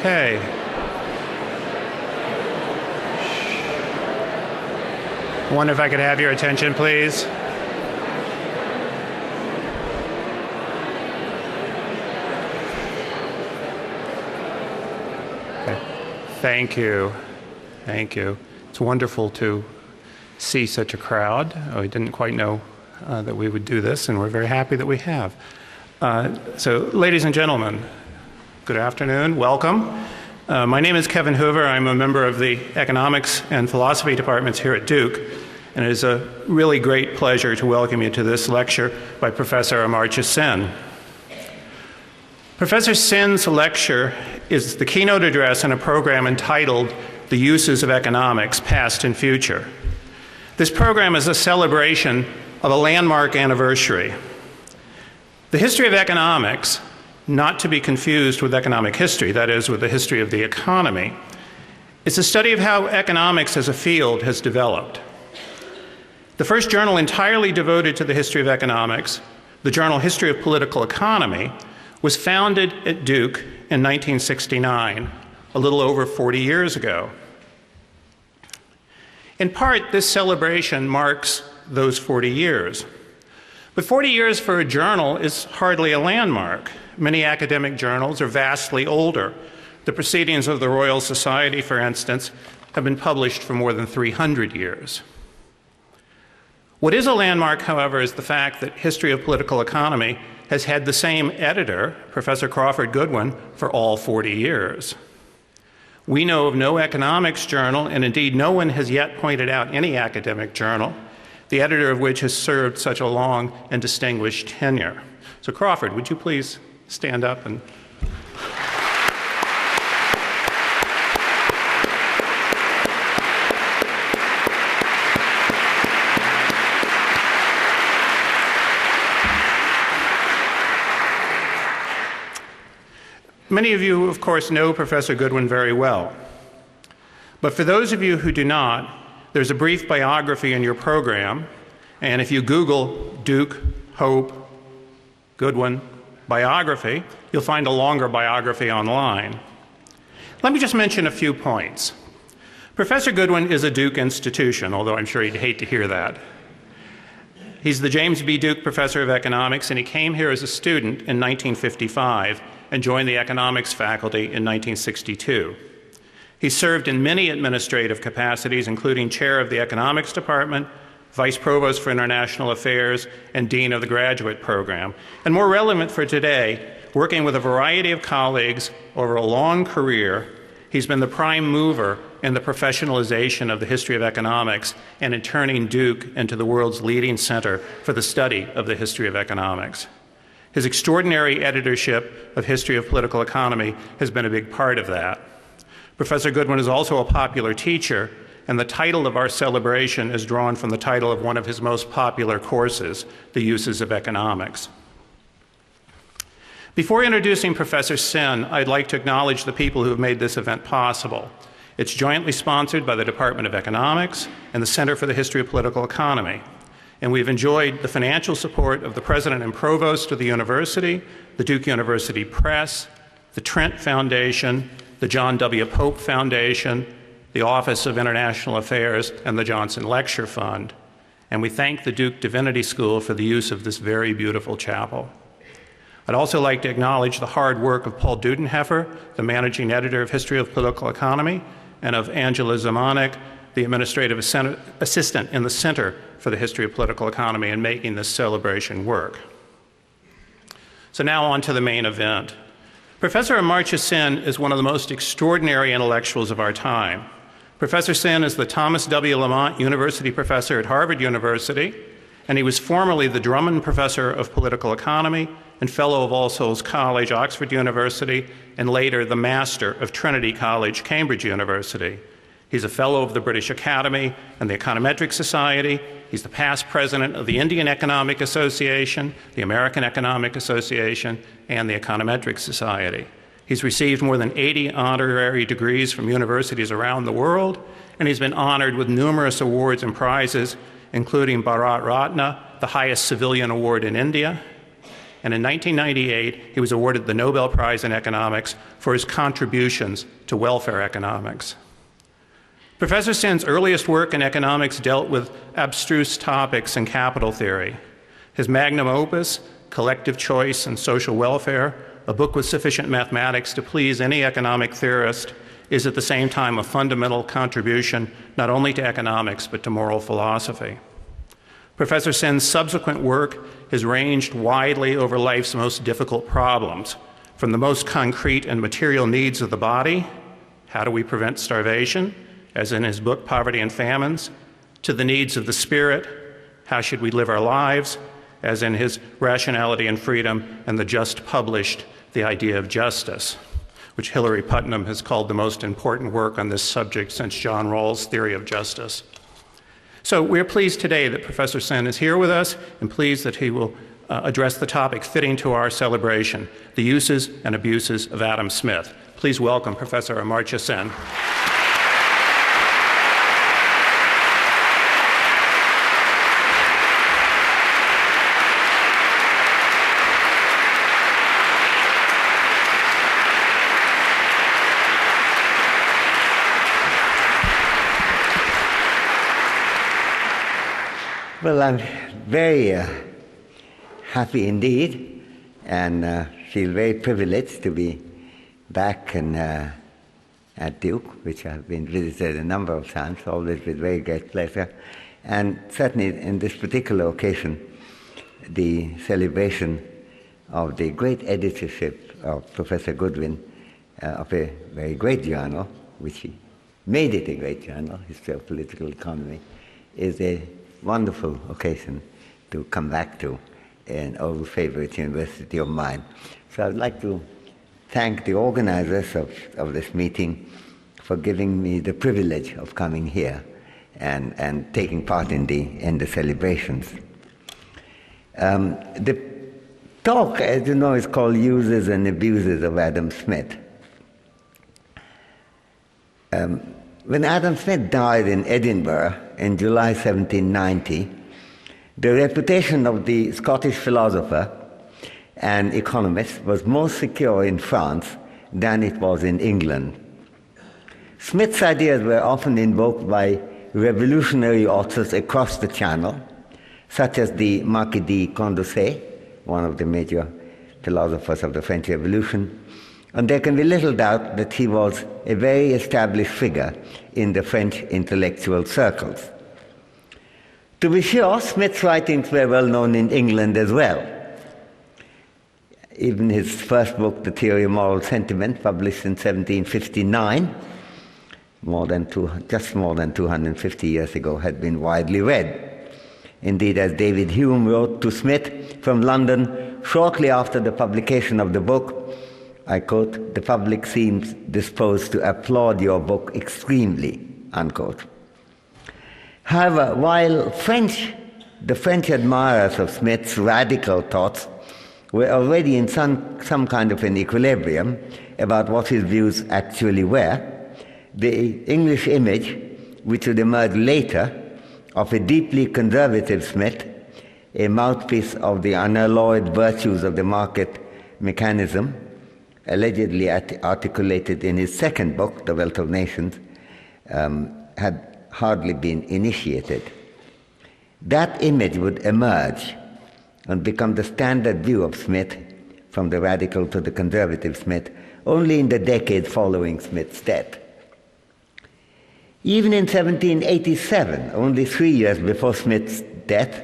Okay. I wonder if I could have your attention, please. Okay. Thank you. Thank you. It's wonderful to see such a crowd. We didn't quite know that we would do this, and we're very happy that we have. So, ladies and gentlemen, good afternoon. Welcome. My name is Kevin Hoover. I'm a member of the Economics and Philosophy departments here at Duke, and it is a really great pleasure to welcome you to this lecture by Professor Amartya Sen. Professor Sen's lecture is the keynote address in a program entitled The Uses of Economics, Past and Future. This program is a celebration of a landmark anniversary. The history of economics, not to be confused with economic history, that is, with the history of the economy, is the study of how economics as a field has developed. The first journal entirely devoted to the history of economics, the journal History of Political Economy, was founded at Duke in 1969, a little over 40 years ago. In part, this celebration marks those 40 years. But 40 years for a journal is hardly a landmark. Many academic journals are vastly older. The Proceedings of the Royal Society, for instance, have been published for more than 300 years. What is a landmark, however, is the fact that History of Political Economy has had the same editor, Professor Crawford Goodwin, for all 40 years. We know of no economics journal, and indeed no one has yet pointed out any academic journal, the editor of which has served such a long and distinguished tenure. So Crawford, would you please stand up and... Many of you, of course, know Professor Goodwin very well. But for those of you who do not, there's a brief biography in your program, and if you Google Duke, Hope, Goodwin, biography, you'll find a longer biography online. Let me just mention a few points. Professor Goodwin is a Duke institution, although I'm sure you'd hate to hear that. He's the James B. Duke Professor of Economics, and he came here as a student in 1955 and joined the economics faculty in 1962. He served in many administrative capacities, including chair of the economics department, vice provost for international affairs, and dean of the graduate program. And more relevant for today, working with a variety of colleagues over a long career, he's been the prime mover in the professionalization of the history of economics and in turning Duke into the world's leading center for the study of the history of economics. His extraordinary editorship of History of Political Economy has been a big part of that. Professor Goodwin is also a popular teacher, and the title of our celebration is drawn from the title of one of his most popular courses, The Uses of Economics. Before introducing Professor Sen, I'd like to acknowledge the people who have made this event possible. It's jointly sponsored by the Department of Economics and the Center for the History of Political Economy. And we've enjoyed the financial support of the President and Provost of the University, the Duke University Press, the Trent Foundation, the John W. Pope Foundation, the Office of International Affairs, and the Johnson Lecture Fund. And we thank the Duke Divinity School for the use of this very beautiful chapel. I'd also like to acknowledge the hard work of Paul Dudenheffer, the managing editor of History of Political Economy, and of Angela Zemanek, the administrative assistant in the Center for the History of Political Economy, in making this celebration work. So now on to the main event. Professor Amartya Sen is one of the most extraordinary intellectuals of our time. Professor Sen is the Thomas W. Lamont University Professor at Harvard University, and he was formerly the Drummond Professor of Political Economy and Fellow of All Souls College, Oxford University, and later the Master of Trinity College, Cambridge University. He's a Fellow of the British Academy and the Econometric Society. He's the past president of the Indian Economic Association, the American Economic Association, and the Econometric Society. He's received more than 80 honorary degrees from universities around the world, and he's been honored with numerous awards and prizes, including Bharat Ratna, the highest civilian award in India, and in 1998 he was awarded the Nobel Prize in Economics for his contributions to welfare economics. Professor Sen's earliest work in economics dealt with abstruse topics in capital theory. His magnum opus, Collective Choice and Social Welfare, a book with sufficient mathematics to please any economic theorist, is at the same time a fundamental contribution not only to economics but to moral philosophy. Professor Sen's subsequent work has ranged widely over life's most difficult problems, from the most concrete and material needs of the body, how do we prevent starvation, as in his book Poverty and Famines, to the needs of the spirit, how should we live our lives, as in his Rationality and Freedom and the just published The Idea of Justice, which Hilary Putnam has called the most important work on this subject since John Rawls' Theory of Justice. So we're pleased today that Professor Sen is here with us and pleased that he will address the topic fitting to our celebration, the uses and abuses of Adam Smith. Please welcome Professor Amartya Sen. Well, I'm very happy indeed, and feel very privileged to be back at Duke, which I've been visited a number of times, always with very great pleasure. And certainly in this particular occasion, the celebration of the great editorship of Professor Goodwin of a very great journal, which he made it a great journal, History of Political Economy, is a wonderful occasion to come back to an old favorite university of mine. So I'd like to thank the organizers of this meeting for giving me the privilege of coming here and taking part in the celebrations. The talk, as you know, is called Uses and Abuses of Adam Smith. When Adam Smith died in Edinburgh in July 1790, the reputation of the Scottish philosopher and economist was more secure in France than it was in England. Smith's ideas were often invoked by revolutionary authors across the Channel, such as the Marquis de Condorcet, one of the major philosophers of the French Revolution, and there can be little doubt that he was a very established figure in the French intellectual circles. To be sure, Smith's writings were well known in England as well. Even his first book, The Theory of Moral Sentiment, published in 1759, just more than 250 years ago, had been widely read. Indeed, as David Hume wrote to Smith from London shortly after the publication of the book, I quote, "The public seems disposed to applaud your book extremely," unquote. However, while the French admirers of Smith's radical thoughts were already in some kind of an equilibrium about what his views actually were, the English image, which would emerge later, of a deeply conservative Smith, a mouthpiece of the unalloyed virtues of the market mechanism, allegedly articulated in his second book, The Wealth of Nations, had hardly been initiated. That image would emerge and become the standard view of Smith, from the radical to the conservative Smith, only in the decade following Smith's death. Even in 1787, only 3 years before Smith's death,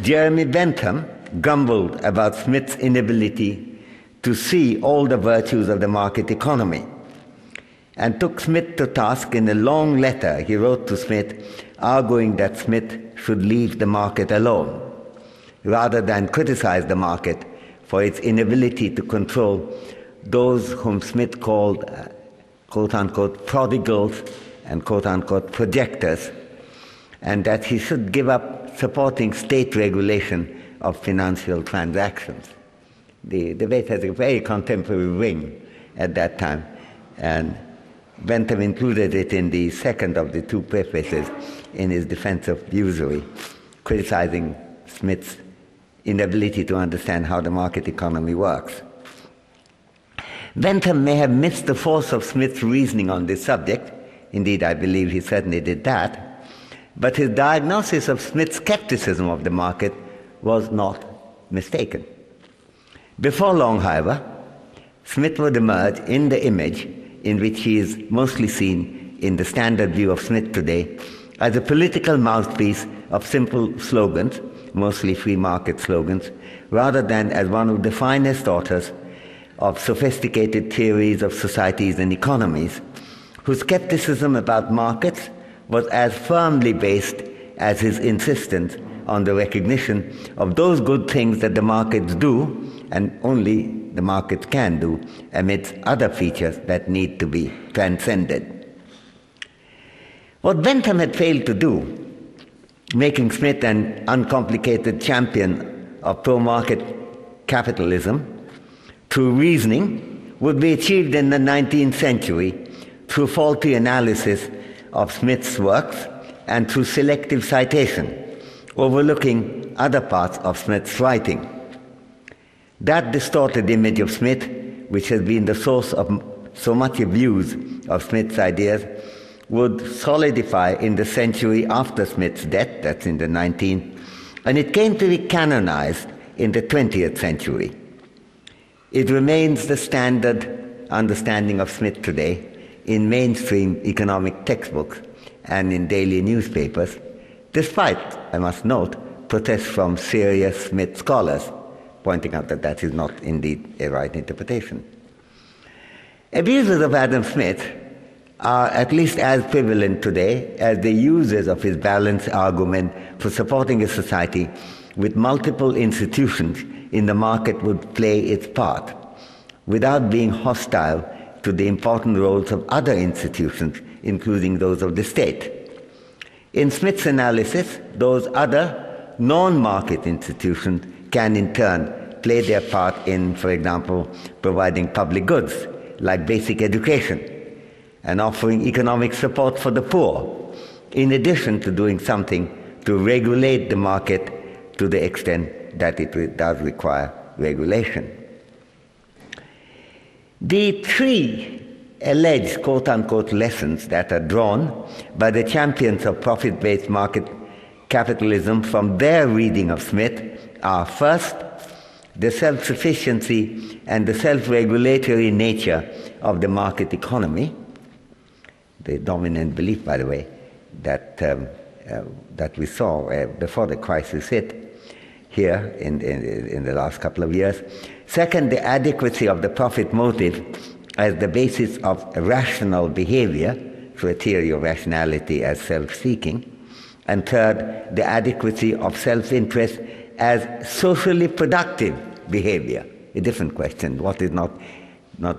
Jeremy Bentham grumbled about Smith's inability to see all the virtues of the market economy, and took Smith to task in a long letter he wrote to Smith, arguing that Smith should leave the market alone, rather than criticize the market for its inability to control those whom Smith called, quote-unquote, prodigals and, quote-unquote, projectors, and that he should give up supporting state regulation of financial transactions. The debate has a very contemporary ring at that time, and Bentham included it in the second of the two prefaces in his defense of usury, criticizing Smith's inability to understand how the market economy works. Bentham may have missed the force of Smith's reasoning on this subject. Indeed, I believe he certainly did that. But his diagnosis of Smith's skepticism of the market was not mistaken. Before long, however, Smith would emerge in the image in which he is mostly seen in the standard view of Smith today as a political mouthpiece of simple slogans, mostly free market slogans, rather than as one of the finest authors of sophisticated theories of societies and economies, whose skepticism about markets was as firmly based as his insistence on the recognition of those good things that the markets do, and only the markets can do, amidst other features that need to be transcended. What Bentham had failed to do, making Smith an uncomplicated champion of pro-market capitalism through reasoning, would be achieved in the 19th century through faulty analysis of Smith's works and through selective citation, overlooking other parts of Smith's writing. That distorted image of Smith, which has been the source of so much abuse of Smith's ideas, would solidify in the century after Smith's death, that's in the 19th, and it came to be canonized in the 20th century. It remains the standard understanding of Smith today in mainstream economic textbooks and in daily newspapers, despite, I must note, protests from serious Smith scholars, pointing out that that is not indeed a right interpretation. Abusers of Adam Smith are at least as prevalent today as the users of his balanced argument for supporting a society with multiple institutions in the market would play its part, without being hostile to the important roles of other institutions, including those of the state. In Smith's analysis, those other non-market institutions can in turn play their part in, for example, providing public goods like basic education and offering economic support for the poor, in addition to doing something to regulate the market to the extent that it does require regulation. The three alleged quote-unquote lessons that are drawn by the champions of profit-based market capitalism from their reading of Smith are, first, the self-sufficiency and the self-regulatory nature of the market economy, the dominant belief, by the way, that we saw before the crisis hit here in the last couple of years. Second, the adequacy of the profit motive as the basis of rational behavior, so a theory of rationality as self-seeking. And third, the adequacy of self-interest as socially productive behavior, a different question. What is not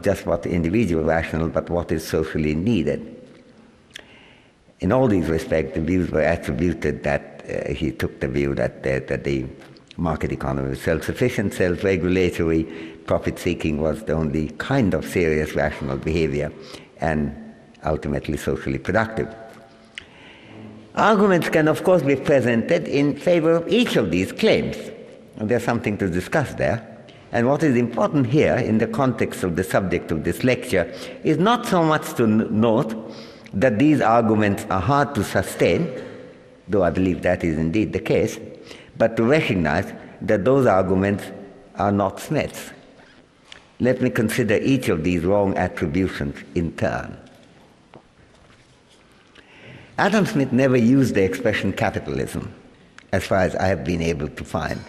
just what the individual rational, but what is socially needed. In all these respects, the views were attributed that he took the view that the market economy was self-sufficient, self-regulatory, profit-seeking was the only kind of serious rational behavior, and ultimately socially productive. Arguments can, of course, be presented in favor of each of these claims, and there's something to discuss there. And what is important here, in the context of the subject of this lecture, is not so much to note that these arguments are hard to sustain, though I believe that is indeed the case, but to recognize that those arguments are not Smith's. Let me consider each of these wrong attributions in turn. Adam Smith never used the expression capitalism, as far as I have been able to find.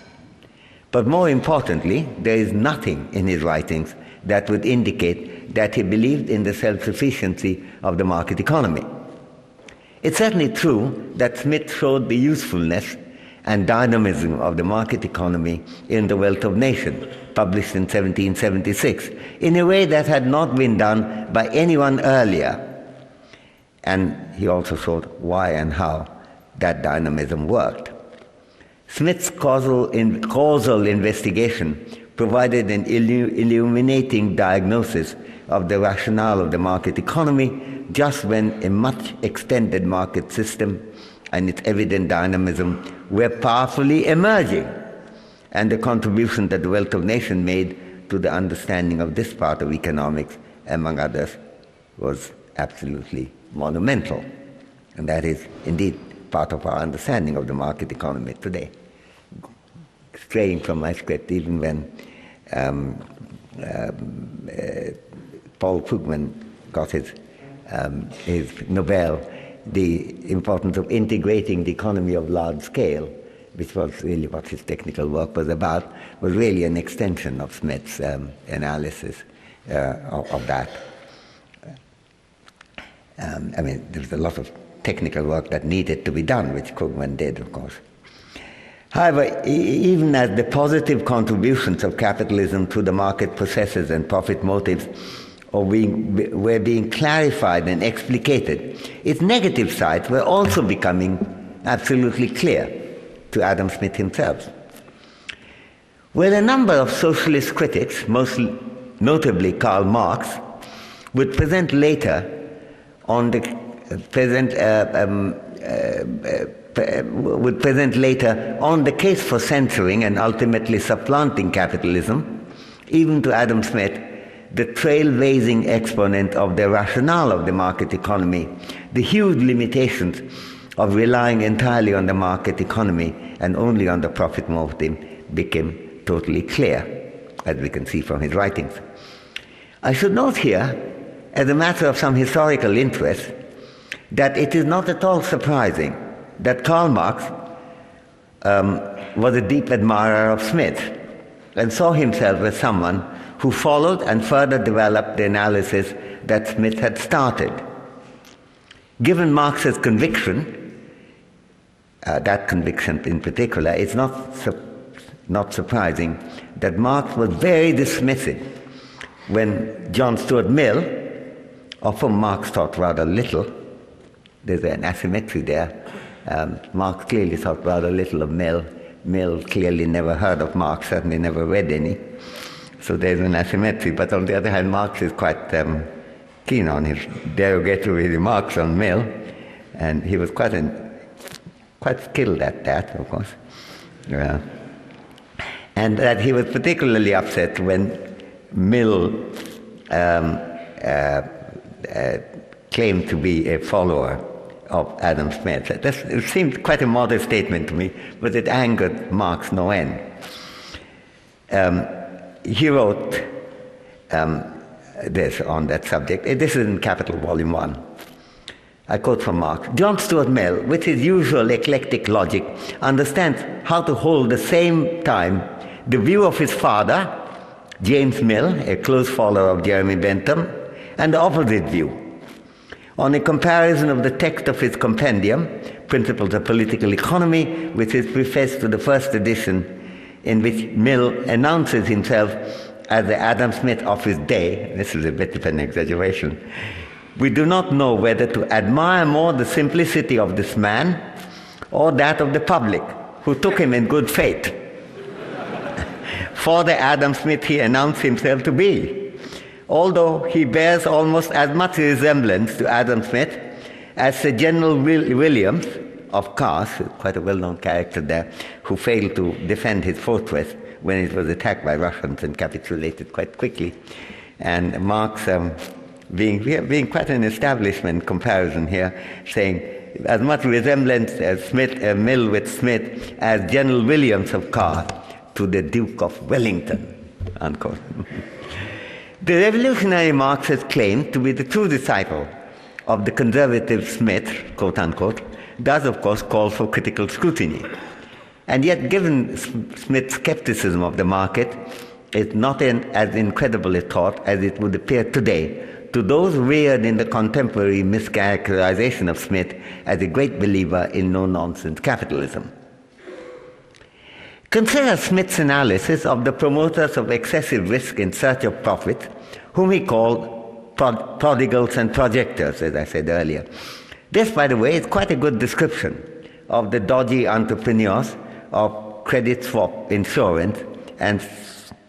But more importantly, there is nothing in his writings that would indicate that he believed in the self-sufficiency of the market economy. It's certainly true that Smith showed the usefulness and dynamism of the market economy in The Wealth of Nations, published in 1776, in a way that had not been done by anyone earlier. And he also showed why and how that dynamism worked. Smith's causal investigation provided an illuminating diagnosis of the rationale of the market economy just when a much extended market system and its evident dynamism were powerfully emerging, and the contribution that the wealth of nations made to the understanding of this part of economics, among others, was absolutely monumental. And that is indeed part of our understanding of the market economy today. Straying from my script, even when Paul Krugman got his Nobel, the importance of integrating the economy of large scale, which was really what his technical work was about, was really an extension of Smith's analysis of that. I mean, there was a lot of technical work that needed to be done, which Krugman did, of course. However, even as the positive contributions of capitalism to the market processes and profit motives were being clarified and explicated, its negative sides were also becoming absolutely clear to Adam Smith himself. Where a number of socialist critics, most notably Karl Marx, would present later on the case for censoring and ultimately supplanting capitalism, even to Adam Smith, the trailblazing exponent of the rationale of the market economy, the huge limitations of relying entirely on the market economy and only on the profit motive became totally clear, as we can see from his writings. I should note here, as a matter of some historical interest, that it is not at all surprising that Karl Marx was a deep admirer of Smith and saw himself as someone who followed and further developed the analysis that Smith had started. Given Marx's conviction, that conviction in particular, it's not surprising that Marx was very dismissive when John Stuart Mill, of whom Marx thought rather little, there's an asymmetry there. Marx clearly thought rather little of Mill. Mill clearly never heard of Marx, certainly never read any. So there's an asymmetry. But on the other hand, Marx is quite keen on his derogatory remarks on Mill, and he was quite skilled at that, of course. And that he was particularly upset when Mill claimed to be a follower of Adam Smith. It seemed quite a modest statement to me, but it angered Marx no end. He wrote this on that subject. This is in Capital, Volume 1. I quote from Marx. John Stuart Mill, with his usual eclectic logic, understands how to hold the same time the view of his father, James Mill, a close follower of Jeremy Bentham, and the opposite view. On a comparison of the text of his compendium, Principles of Political Economy, which is prefaced to the first edition, in which Mill announces himself as the Adam Smith of his day, this is a bit of an exaggeration, we do not know whether to admire more the simplicity of this man or that of the public, who took him in good faith for the Adam Smith he announced himself to be. Although he bears almost as much resemblance to Adam Smith as Sir General Williams of Cars, quite a well-known character there, who failed to defend his fortress when it was attacked by Russians and capitulated quite quickly. And Marx, being quite an establishment comparison here, saying as much resemblance as Mill with Smith as General Williams of Cars to the Duke of Wellington, unquote. The revolutionary Marx has claimed to be the true disciple of the conservative Smith, quote unquote, does of course call for critical scrutiny. And yet, given Smith's skepticism of the market, it's not as incredible a thought as it would appear today to those reared in the contemporary mischaracterization of Smith as a great believer in no-nonsense capitalism. Consider Smith's analysis of the promoters of excessive risk in search of profit, whom he called prodigals and projectors, as I said earlier. This, by the way, is quite a good description of the dodgy entrepreneurs of credit swap insurance and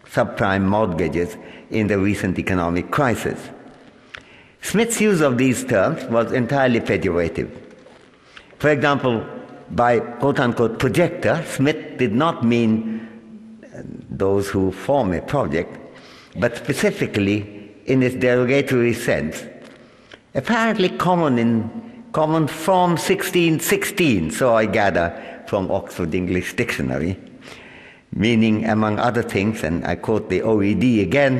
subprime mortgages in the recent economic crisis. Smith's use of these terms was entirely pejorative. For example, by quote-unquote projector, Smith did not mean those who form a project, but specifically in its derogatory sense, apparently common from 1616, so I gather from Oxford English Dictionary, meaning, among other things, and I quote the OED again,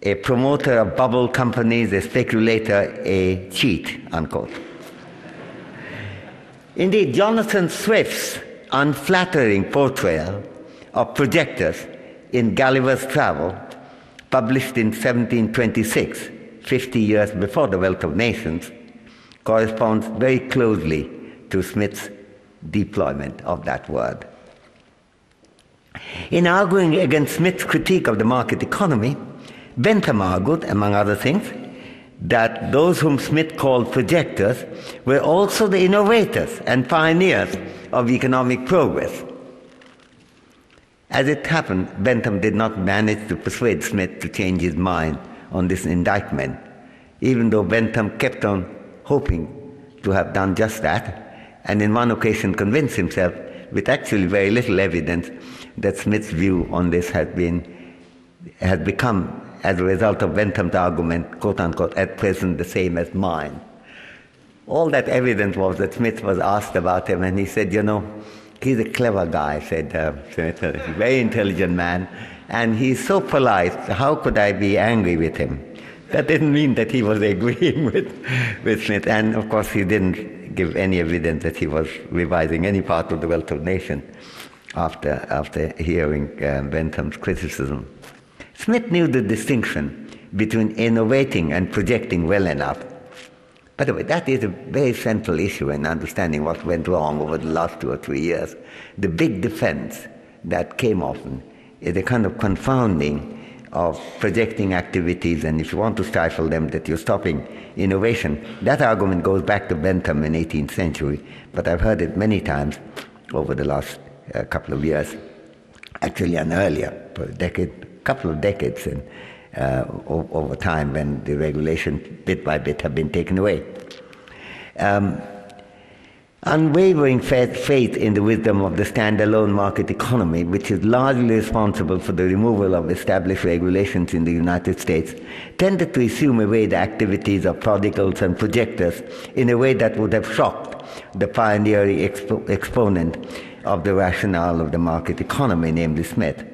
a promoter of bubble companies, a speculator, a cheat, unquote. Indeed, Jonathan Swift's unflattering portrayal of projectors in Gulliver's Travel, published in 1726, 50 years before The Wealth of Nations, corresponds very closely to Smith's deployment of that word. In arguing against Smith's critique of the market economy, Bentham argued, among other things, that those whom Smith called projectors were also the innovators and pioneers of economic progress. As it happened, Bentham did not manage to persuade Smith to change his mind on this indictment, even though Bentham kept on hoping to have done just that, and in one occasion convinced himself, with actually very little evidence, that Smith's view on this has become, as a result of Bentham's argument, quote-unquote, at present the same as mine. All that evidence was that Smith was asked about him, and he said, he's a clever guy, said Smith, a very intelligent man, and he's so polite, how could I be angry with him? That didn't mean that he was agreeing with Smith, and of course he didn't give any evidence that he was revising any part of The Wealth of Nations after hearing Bentham's criticism. Smith knew the distinction between innovating and projecting well enough. By the way, that is a very central issue in understanding what went wrong over the last 2 or 3 years. The big defense that came often is a kind of confounding of projecting activities, and if you want to stifle them, that you're stopping innovation. That argument goes back to Bentham in the 18th century, but I've heard it many times over the last couple of years, actually and earlier, for a couple of decades, and over time when the regulation bit by bit have been taken away. Unwavering faith in the wisdom of the standalone market economy, which is largely responsible for the removal of established regulations in the United States, tended to assume away the activities of prodigals and projectors in a way that would have shocked the pioneering exponent of the rationale of the market economy, namely Smith.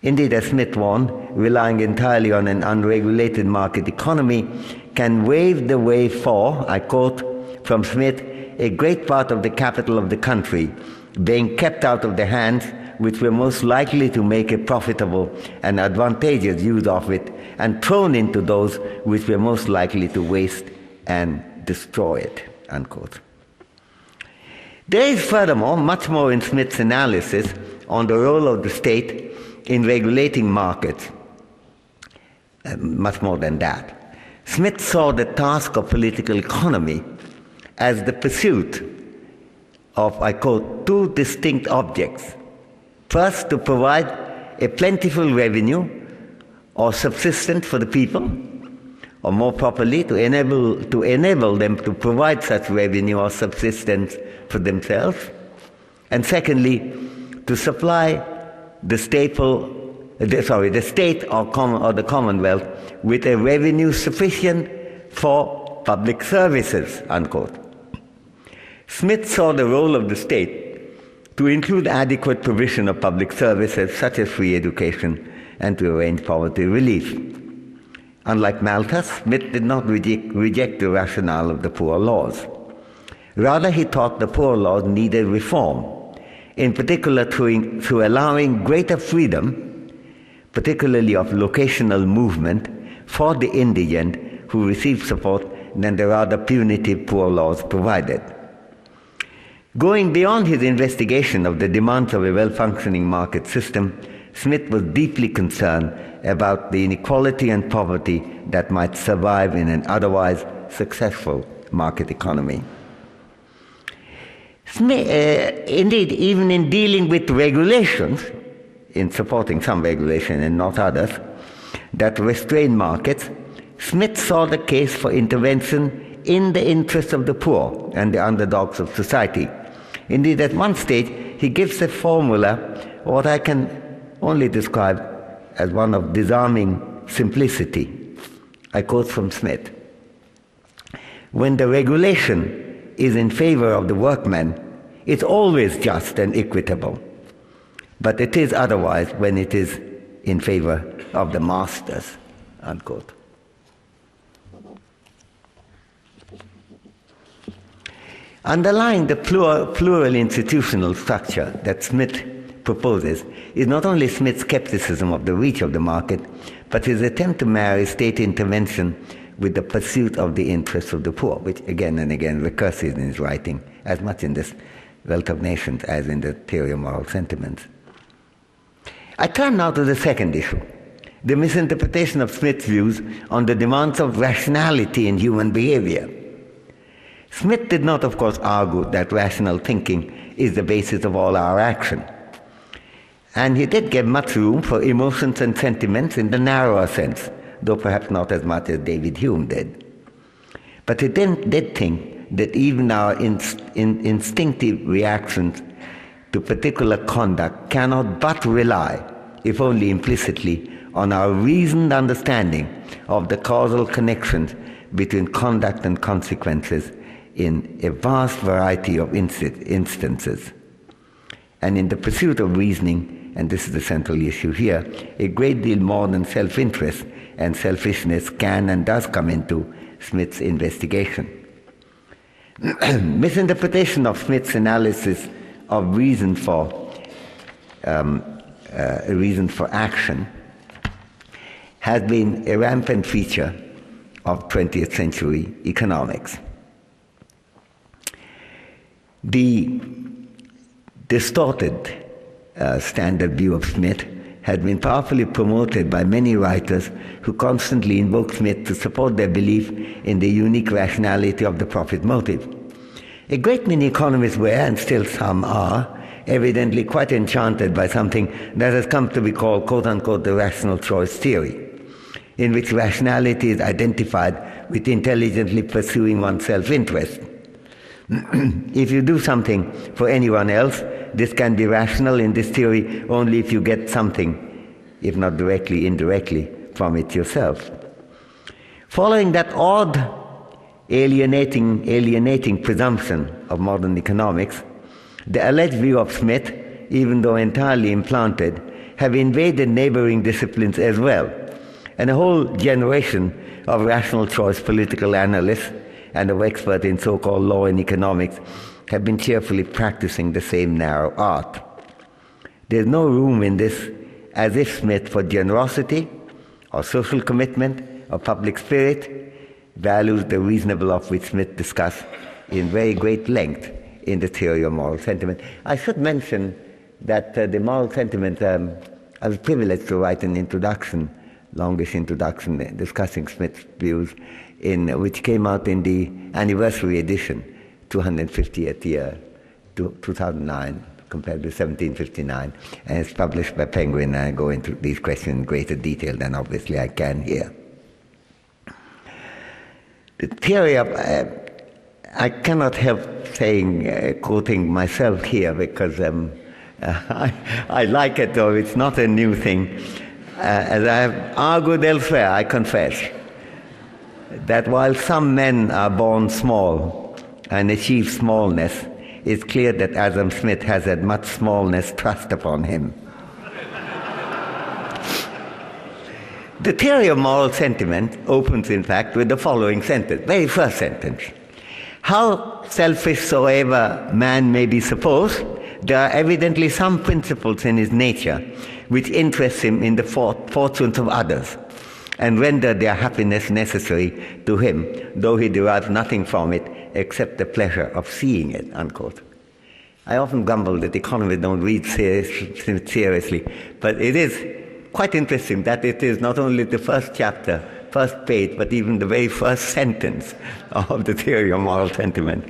Indeed, as Smith warned, relying entirely on an unregulated market economy can wave the way for, I quote from Smith, a great part of the capital of the country being kept out of the hands which were most likely to make a profitable and advantageous use of it, and thrown into those which were most likely to waste and destroy it, unquote. There is furthermore much more in Smith's analysis on the role of the state in regulating markets, much more than that. Smith saw the task of political economy as the pursuit of, I quote, two distinct objects. First, to provide a plentiful revenue or subsistence for the people, or more properly, to enable them to provide such revenue or subsistence for themselves. And secondly, to supply the state or the Commonwealth with a revenue sufficient for public services, unquote. Smith saw the role of the state to include adequate provision of public services such as free education and to arrange poverty relief. Unlike Malthus, Smith did not reject the rationale of the poor laws. Rather, he thought the poor laws needed reform, in particular through allowing greater freedom, particularly of locational movement, for the indigent who received support than the rather punitive poor laws provided. Going beyond his investigation of the demands of a well-functioning market system, Smith was deeply concerned about the inequality and poverty that might survive in an otherwise successful market economy. Indeed, even in dealing with regulations, in supporting some regulation and not others, that restrain markets, Smith saw the case for intervention in the interests of the poor and the underdogs of society. Indeed, at one stage, he gives a formula, what I can only described as one of disarming simplicity. I quote from Smith. When the regulation is in favor of the workman, it's always just and equitable. But it is otherwise when it is in favor of the masters, unquote. Underlying the plural institutional structure that Smith proposes is not only Smith's skepticism of the reach of the market, but his attempt to marry state intervention with the pursuit of the interests of the poor, which again and again recurs in his writing, as much in this Wealth of Nations as in the Theory of Moral Sentiments. I turn now to the second issue, the misinterpretation of Smith's views on the demands of rationality in human behavior. Smith did not, of course, argue that rational thinking is the basis of all our action. And he did give much room for emotions and sentiments in the narrower sense, though perhaps not as much as David Hume did. But he did think that even our instinctive reactions to particular conduct cannot but rely, if only implicitly, on our reasoned understanding of the causal connections between conduct and consequences in a vast variety of instances. And in the pursuit of reasoning, and this is the central issue here, a great deal more than self-interest and selfishness can and does come into Smith's investigation. Misinterpretation of Smith's analysis of reason for action has been a rampant feature of 20th century economics. The distorted standard view of Smith has been powerfully promoted by many writers who constantly invoke Smith to support their belief in the unique rationality of the profit motive. A great many economists were, and still some are, evidently quite enchanted by something that has come to be called, quote-unquote, the rational choice theory, in which rationality is identified with intelligently pursuing one's self-interest. If you do something for anyone else, this can be rational in this theory only if you get something, if not directly, indirectly, from it yourself. Following that odd, alienating presumption of modern economics, the alleged view of Smith, even though entirely implanted, have invaded neighboring disciplines as well, and a whole generation of rational choice political analysts and of experts in so-called law and economics have been cheerfully practicing the same narrow art. There's no room in this as if Smith for generosity or social commitment or public spirit, values the reasonable of which Smith discussed in very great length in the Theory of Moral Sentiment. I should mention that the moral sentiment, I was privileged to write an introduction, longish introduction discussing Smith's views, which came out in the anniversary edition, 250th year, 2009, compared with 1759, and it's published by Penguin, and I go into these questions in greater detail than obviously I can here. The theory of, I cannot help saying, quoting myself here, because I like it, though it's not a new thing. As I have argued elsewhere, I confess that while some men are born small and achieve smallness, it's clear that Adam Smith has had much smallness thrust upon him. The Theory of Moral Sentiment opens, in fact, with the following sentence, very first sentence. How selfish soever man may be supposed, there are evidently some principles in his nature which interest him in the fortunes of others and render their happiness necessary to him, though he derives nothing from it except the pleasure of seeing it, unquote. I often grumble that economists don't read seriously, but it is quite interesting that it is not only the first chapter, first page, but even the very first sentence of the Theory of Moral Sentiment.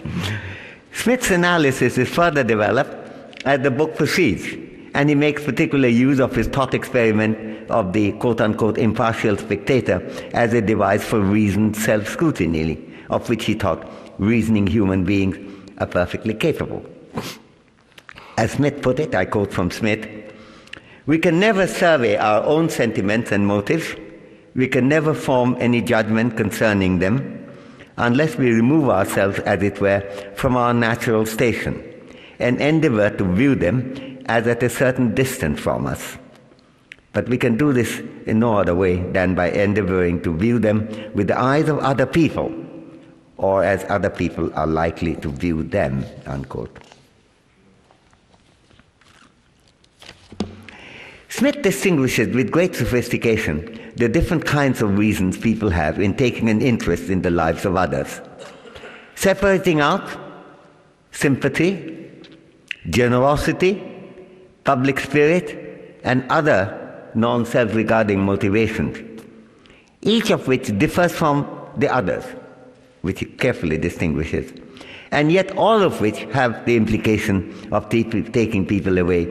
Smith's analysis is further developed as the book proceeds, and he makes particular use of his thought experiment of the quote-unquote impartial spectator as a device for reasoned self-scrutiny, of which he thought reasoning human beings are perfectly capable. As Smith put it, I quote from Smith, We can never survey our own sentiments and motives. We can never form any judgment concerning them unless we remove ourselves, as it were, from our natural station and endeavor to view them as at a certain distance from us. But we can do this in no other way than by endeavoring to view them with the eyes of other people, or as other people are likely to view them, unquote. Smith distinguishes with great sophistication the different kinds of reasons people have in taking an interest in the lives of others, separating out sympathy, generosity, public spirit, and other non-self-regarding motivations, each of which differs from the others, which he carefully distinguishes, and yet all of which have the implication of taking people away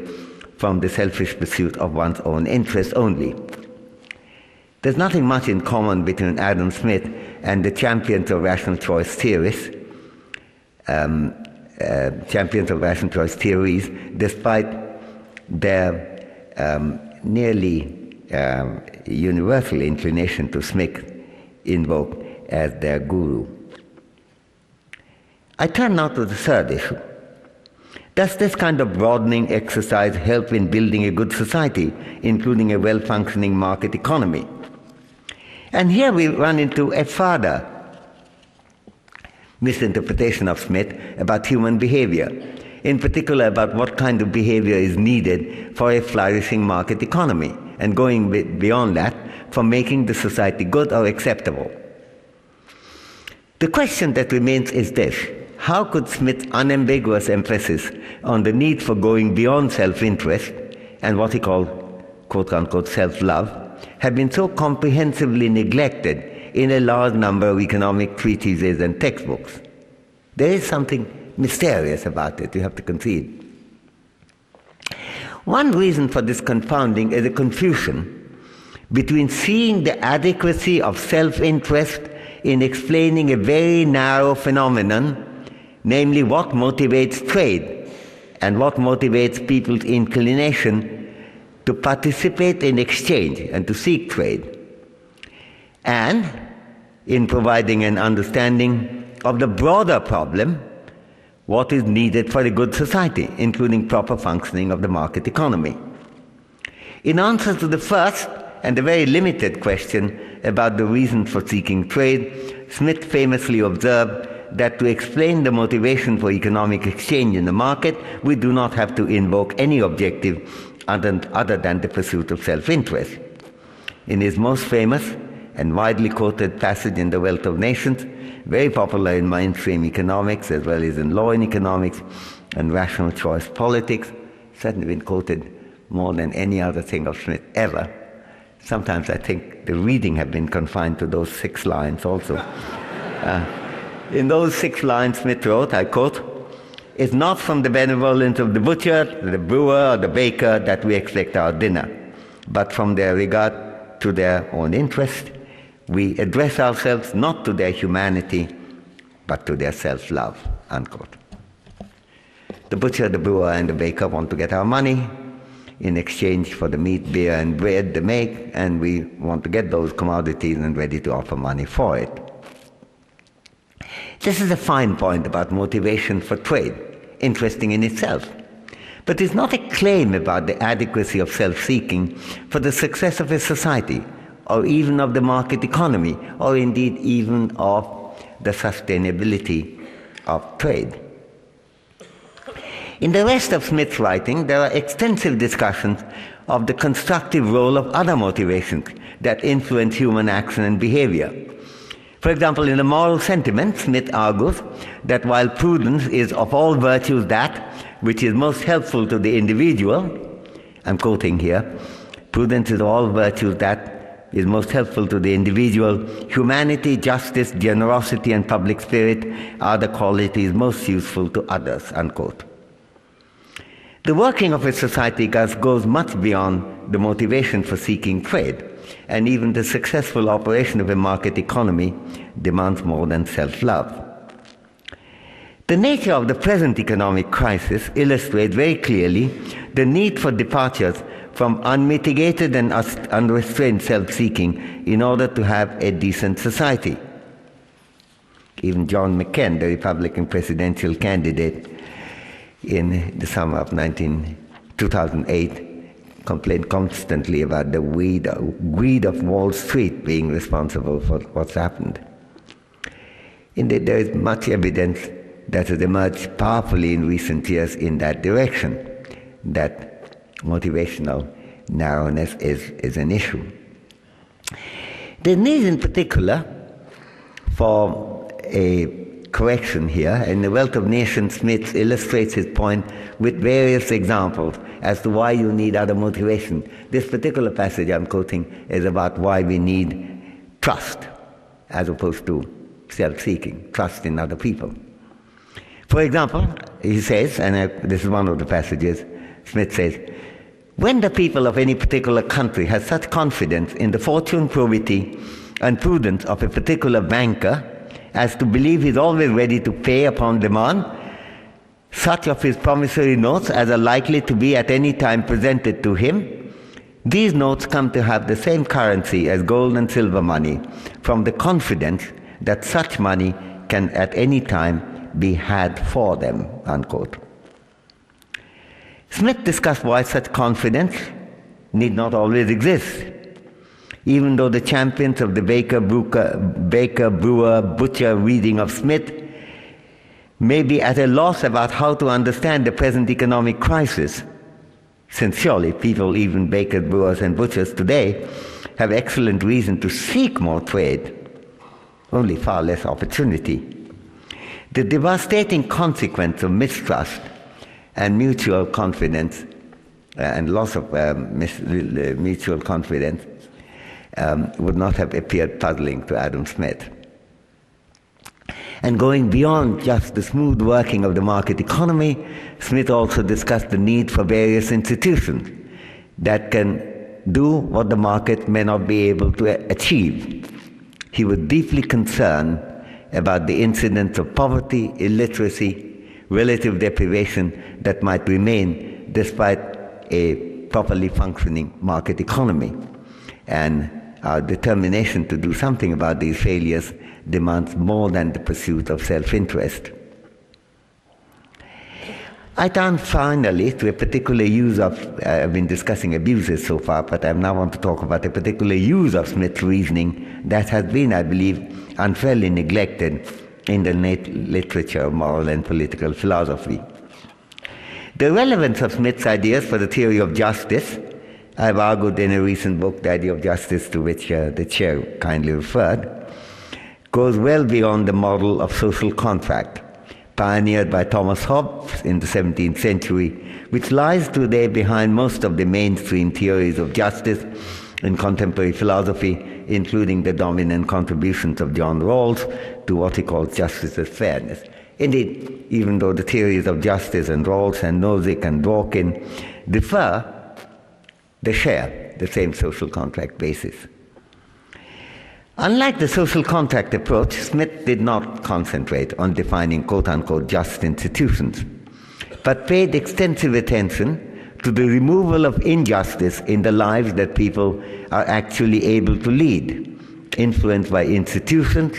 from the selfish pursuit of one's own interest only. There's nothing much in common between Adam Smith and the champions of rational choice theories, despite their nearly universal inclination to Smith invoke as their guru. I turn now to the third issue. Does this kind of broadening exercise help in building a good society, including a well-functioning market economy? And here we run into a further misinterpretation of Smith about human behavior, in particular about what kind of behavior is needed for a flourishing market economy, and going beyond that, for making the society good or acceptable. The question that remains is this: how could Smith's unambiguous emphasis on the need for going beyond self-interest and what he called, quote-unquote, self-love, have been so comprehensively neglected in a large number of economic treatises and textbooks? There is something mysterious about it, you have to concede. One reason for this confounding is a confusion between seeing the adequacy of self-interest in explaining a very narrow phenomenon, namely what motivates trade and what motivates people's inclination to participate in exchange and to seek trade, and in providing an understanding of the broader problem, what is needed for a good society, including proper functioning of the market economy. In answer to the first and the very limited question about the reason for seeking trade, Smith famously observed that to explain the motivation for economic exchange in the market, we do not have to invoke any objective other than the pursuit of self-interest. In his most famous and widely quoted passage in The Wealth of Nations, very popular in mainstream economics as well as in law and economics and rational choice politics, certainly been quoted more than any other thing of Smith ever. Sometimes I think the reading have been confined to those 6 lines also. In those 6 lines, Smith wrote, I quote, "It's not from the benevolence of the butcher, the brewer, or the baker that we expect our dinner, but from their regard to their own interest, we address ourselves not to their humanity, but to their self-love," unquote. The butcher, the brewer, and the baker want to get our money in exchange for the meat, beer, and bread they make, and we want to get those commodities and ready to offer money for it. This is a fine point about motivation for trade, interesting in itself. But it's not a claim about the adequacy of self-seeking for the success of a society, or even of the market economy, or indeed even of the sustainability of trade. In the rest of Smith's writing, there are extensive discussions of the constructive role of other motivations that influence human action and behavior. For example, in the moral sentiment, Smith argues that while prudence is of all virtues that which is most helpful to the individual, I'm quoting here, prudence is of all virtues that is most helpful to the individual, humanity, justice, generosity, and public spirit are the qualities most useful to others, unquote. The working of a society goes much beyond the motivation for seeking trade, and even the successful operation of a market economy demands more than self-love. The nature of the present economic crisis illustrates very clearly the need for departures from unmitigated and unrestrained self-seeking in order to have a decent society. Even John McCain, the Republican presidential candidate in the summer of 2008, complained constantly about the greed of Wall Street being responsible for what's happened. Indeed, there is much evidence that has emerged powerfully in recent years in that direction, that motivational narrowness is an issue. The need in particular for a correction here, and The Wealth of Nations, Smith illustrates his point with various examples as to why you need other motivation. This particular passage I'm quoting is about why we need trust as opposed to self-seeking, trust in other people. For example, he says, and this is one of the passages, Smith says, when the people of any particular country have such confidence in the fortune, probity, and prudence of a particular banker as to believe he's always ready to pay upon demand, such of his promissory notes as are likely to be at any time presented to him, these notes come to have the same currency as gold and silver money, from the confidence that such money can at any time be had for them, unquote. Smith discussed why such confidence need not always exist. Even though the champions of the Baker, Brewer, Butcher reading of Smith may be at a loss about how to understand the present economic crisis, since surely people, even bakers, brewers, and butchers today, have excellent reason to seek more trade, only far less opportunity. The devastating consequence of mistrust and mutual confidence and loss of mutual confidence would not have appeared puzzling to Adam Smith. And going beyond just the smooth working of the market economy, Smith also discussed the need for various institutions that can do what the market may not be able to achieve. He was deeply concerned about the incidence of poverty, illiteracy, relative deprivation that might remain despite a properly functioning market economy. And our determination to do something about these failures demands more than the pursuit of self-interest. I turn finally to a particular use of, I've been discussing abuses so far, but I now want to talk about a particular use of Smith's reasoning that has been, I believe, unfairly neglected in the literature of moral and political philosophy. The relevance of Smith's ideas for the theory of justice, I've argued in a recent book, The Idea of Justice, to which the chair kindly referred, goes well beyond the model of social contract, pioneered by Thomas Hobbes in the 17th century, which lies today behind most of the mainstream theories of justice in contemporary philosophy, including the dominant contributions of John Rawls to what he calls justice as fairness. Indeed, even though the theories of justice and Rawls and Nozick and Dworkin differ, they share the same social contract basis. Unlike the social contract approach, Smith did not concentrate on defining quote-unquote just institutions, but paid extensive attention to the removal of injustice in the lives that people are actually able to lead, influenced by institutions,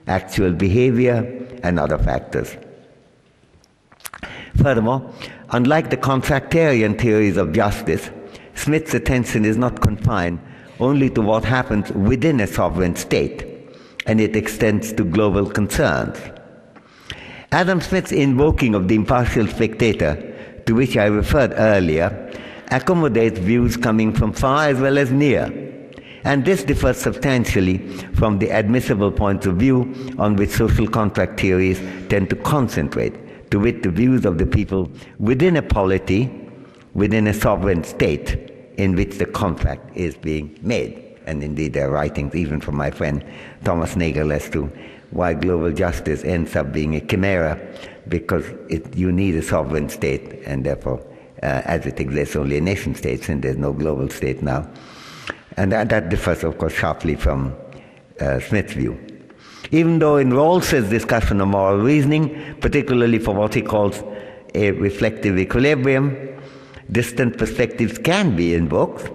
actual behavior, and other factors. Furthermore, unlike the contractarian theories of justice, Smith's attention is not confined only to what happens within a sovereign state, and it extends to global concerns. Adam Smith's invoking of the impartial spectator, to which I referred earlier, accommodates views coming from far as well as near, and this differs substantially from the admissible points of view on which social contract theories tend to concentrate, to wit the views of the people within a polity, within a sovereign state, in which the contract is being made. And indeed there are writings even from my friend Thomas Nagel as to why global justice ends up being a chimera, because you need a sovereign state, and therefore as it exists only in nation states, and there's no global state now. And that differs of course sharply from Smith's view. Even though in Rawls's discussion of moral reasoning, particularly for what he calls a reflective equilibrium, distant perspectives can be invoked.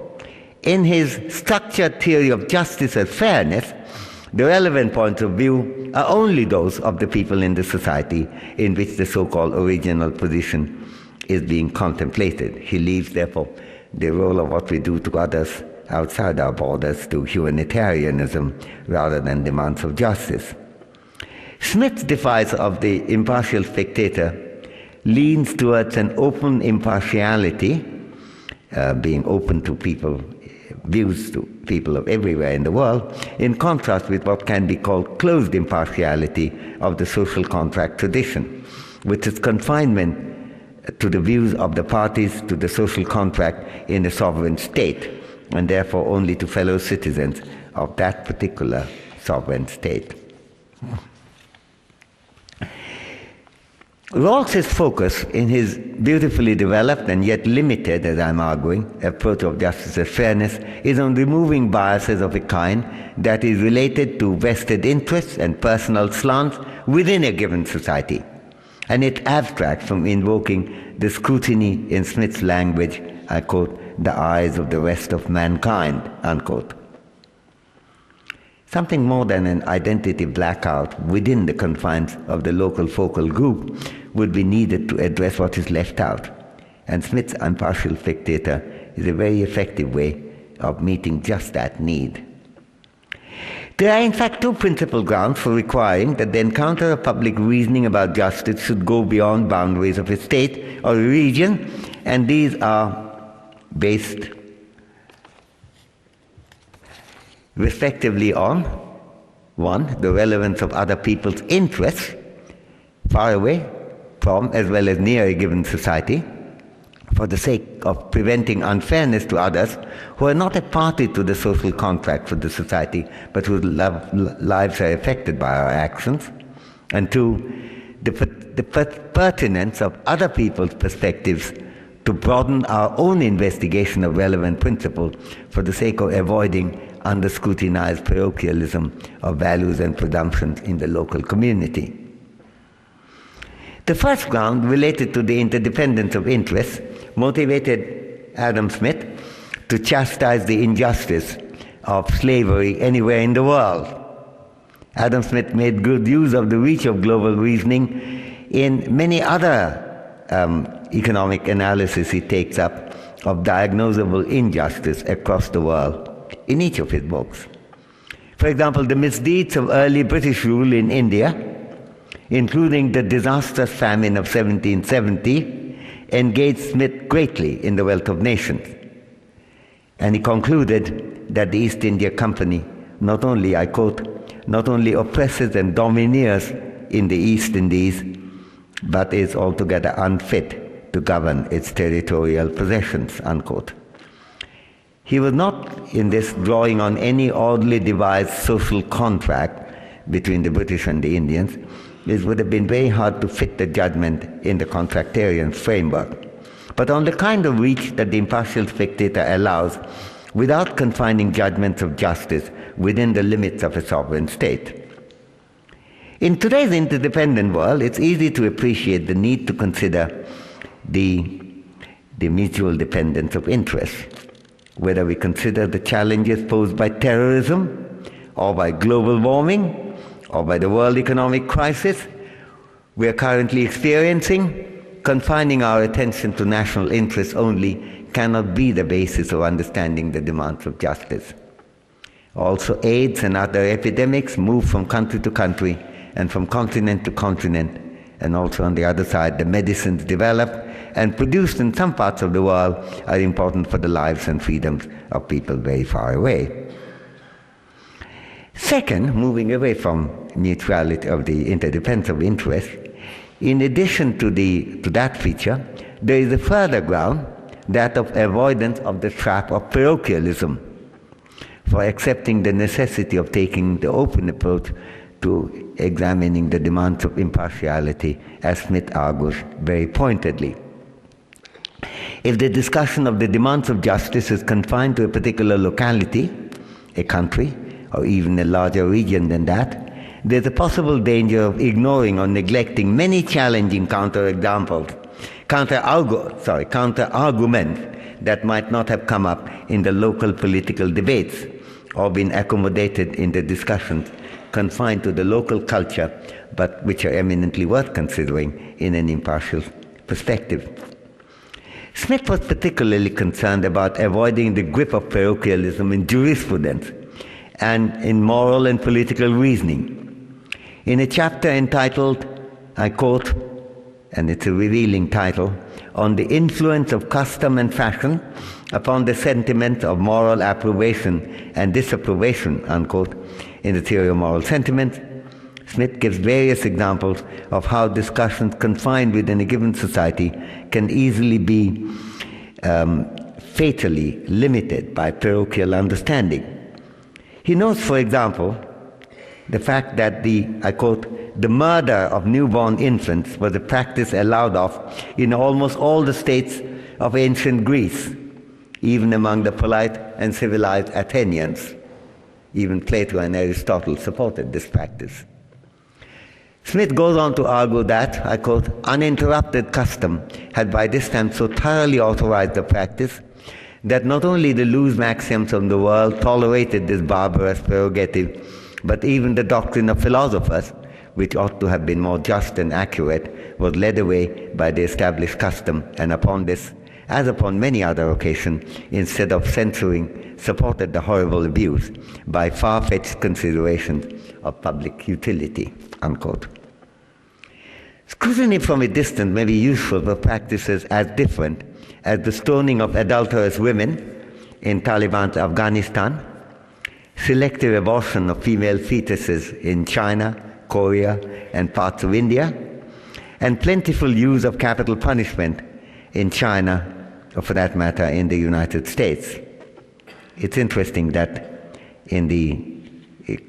In his structured theory of justice as fairness, the relevant points of view are only those of the people in the society in which the so-called original position is being contemplated. He leaves, therefore, the role of what we do to others outside our borders to humanitarianism rather than demands of justice. Smith's device of the impartial spectator leans towards an open impartiality, being open to views to people of everywhere in the world, in contrast with what can be called closed impartiality of the social contract tradition, which is confinement to the views of the parties to the social contract in a sovereign state, and therefore only to fellow citizens of that particular sovereign state. Rawls's focus in his beautifully developed and yet limited, as I'm arguing, approach of justice as fairness is on removing biases of a kind that is related to vested interests and personal slants within a given society. And it abstracts from invoking the scrutiny, in Smith's language, I quote, the eyes of the rest of mankind, unquote. Something more than an identity blackout within the confines of the local focal group would be needed to address what is left out. And Smith's impartial spectator is a very effective way of meeting just that need. There are in fact two principal grounds for requiring that the encounter of public reasoning about justice should go beyond boundaries of a state or a region, and these are based respectively on, one, the relevance of other people's interests, far away from as well as near a given society, for the sake of preventing unfairness to others who are not a party to the social contract for the society, but whose lives are affected by our actions. And two, the pertinence of other people's perspectives to broaden our own investigation of relevant principles for the sake of avoiding under-scrutinized parochialism of values and presumptions in the local community. The first ground, related to the interdependence of interests, motivated Adam Smith to chastise the injustice of slavery anywhere in the world. Adam Smith made good use of the reach of global reasoning in many other economic analysis he takes up of diagnosable injustice across the world in each of his books. For example, the misdeeds of early British rule in India, including the disastrous famine of 1770, engaged Smith greatly in the wealth of nations. And he concluded that the East India Company not only, I quote, not only oppresses and domineers in the East Indies, but is altogether unfit to govern its territorial possessions, unquote. He was not in this drawing on any oddly devised social contract between the British and the Indians. It would have been very hard to fit the judgment in the contractarian framework, but on the kind of reach that the impartial spectator allows without confining judgments of justice within the limits of a sovereign state. In today's interdependent world, it's easy to appreciate the need to consider the mutual dependence of interests. Whether we consider the challenges posed by terrorism, or by global warming, or by the world economic crisis we are currently experiencing, confining our attention to national interests only cannot be the basis of understanding the demands of justice. Also, AIDS and other epidemics move from country to country and from continent to continent, and also on the other side, the medicines developed and produced in some parts of the world are important for the lives and freedoms of people very far away. Second, moving away from mutuality of the interdependence of interest, in addition to that feature, there is a further ground, that of avoidance of the trap of parochialism, for accepting the necessity of taking the open approach to examining the demands of impartiality, as Smith argues very pointedly. If the discussion of the demands of justice is confined to a particular locality, a country, or even a larger region than that, there's a possible danger of ignoring or neglecting many challenging counterexamples counter-arguments that might not have come up in the local political debates or been accommodated in the discussions confined to the local culture, but which are eminently worth considering in an impartial perspective. Smith was particularly concerned about avoiding the grip of parochialism in jurisprudence and in moral and political reasoning. In a chapter entitled, I quote, and it's a revealing title, on the influence of custom and fashion upon the sentiment of moral approbation and disapprobation, unquote, in the theory of moral sentiments, Smith gives various examples of how discussions confined within a given society can easily be fatally limited by parochial understanding. He notes, for example, the fact that I quote, the murder of newborn infants was a practice allowed of in almost all the states of ancient Greece, even among the polite and civilized Athenians. Even Plato and Aristotle supported this practice. Smith goes on to argue that, I quote, uninterrupted custom had by this time so thoroughly authorized the practice that not only the loose maxims of the world tolerated this barbarous prerogative, but even the doctrine of philosophers, which ought to have been more just and accurate, was led away by the established custom, and upon this, as upon many other occasions, instead of censoring, supported the horrible abuse by far-fetched considerations of public utility, unquote. Scrutiny from a distance may be useful for practices as different as the stoning of adulterous women in Taliban's Afghanistan, selective abortion of female fetuses in China, Korea, and parts of India, and plentiful use of capital punishment in China, or for that matter, in the United States. It's interesting that in the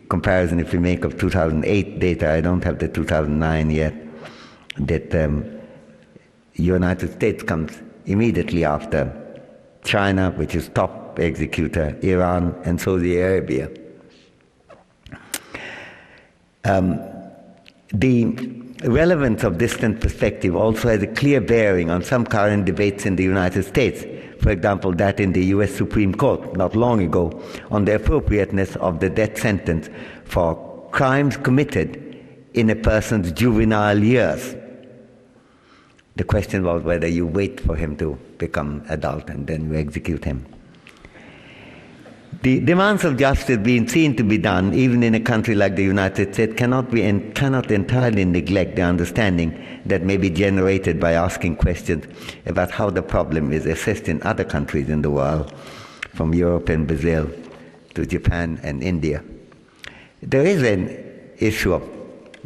comparison, if we make of 2008 data, I don't have the 2009 yet, that United States comes immediately after China, which is top executor, Iran, and Saudi Arabia. The relevance of distant perspective also has a clear bearing on some current debates in the United States. For example, that in the US Supreme Court not long ago on the appropriateness of the death sentence for crimes committed in a person's juvenile years. The question was whether you wait for him to become adult and then you execute him. The demands of justice being seen to be done, even in a country like the United States, cannot entirely neglect the understanding that may be generated by asking questions about how the problem is assessed in other countries in the world, from Europe and Brazil to Japan and India. There is an issue of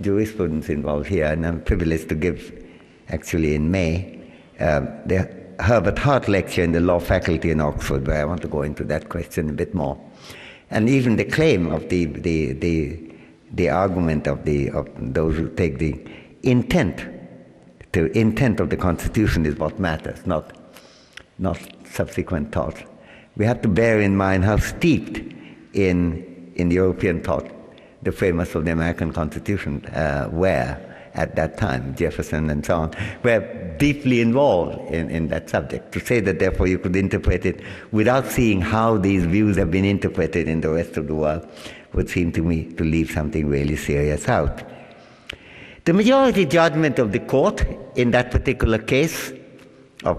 jurisprudence involved here, and I'm privileged to give, actually in May, the Herbert Hart lecture in the law faculty in Oxford, where I want to go into that question a bit more. And even the claim of the argument of those who take the intent of the Constitution is what matters, not subsequent thought. We have to bear in mind how steeped in European thought the framers of the American Constitution were at that time, Jefferson and so on, were deeply involved in that subject. To say that, therefore, you could interpret it without seeing how these views have been interpreted in the rest of the world would seem to me to leave something really serious out. The majority judgment of the court in that particular case of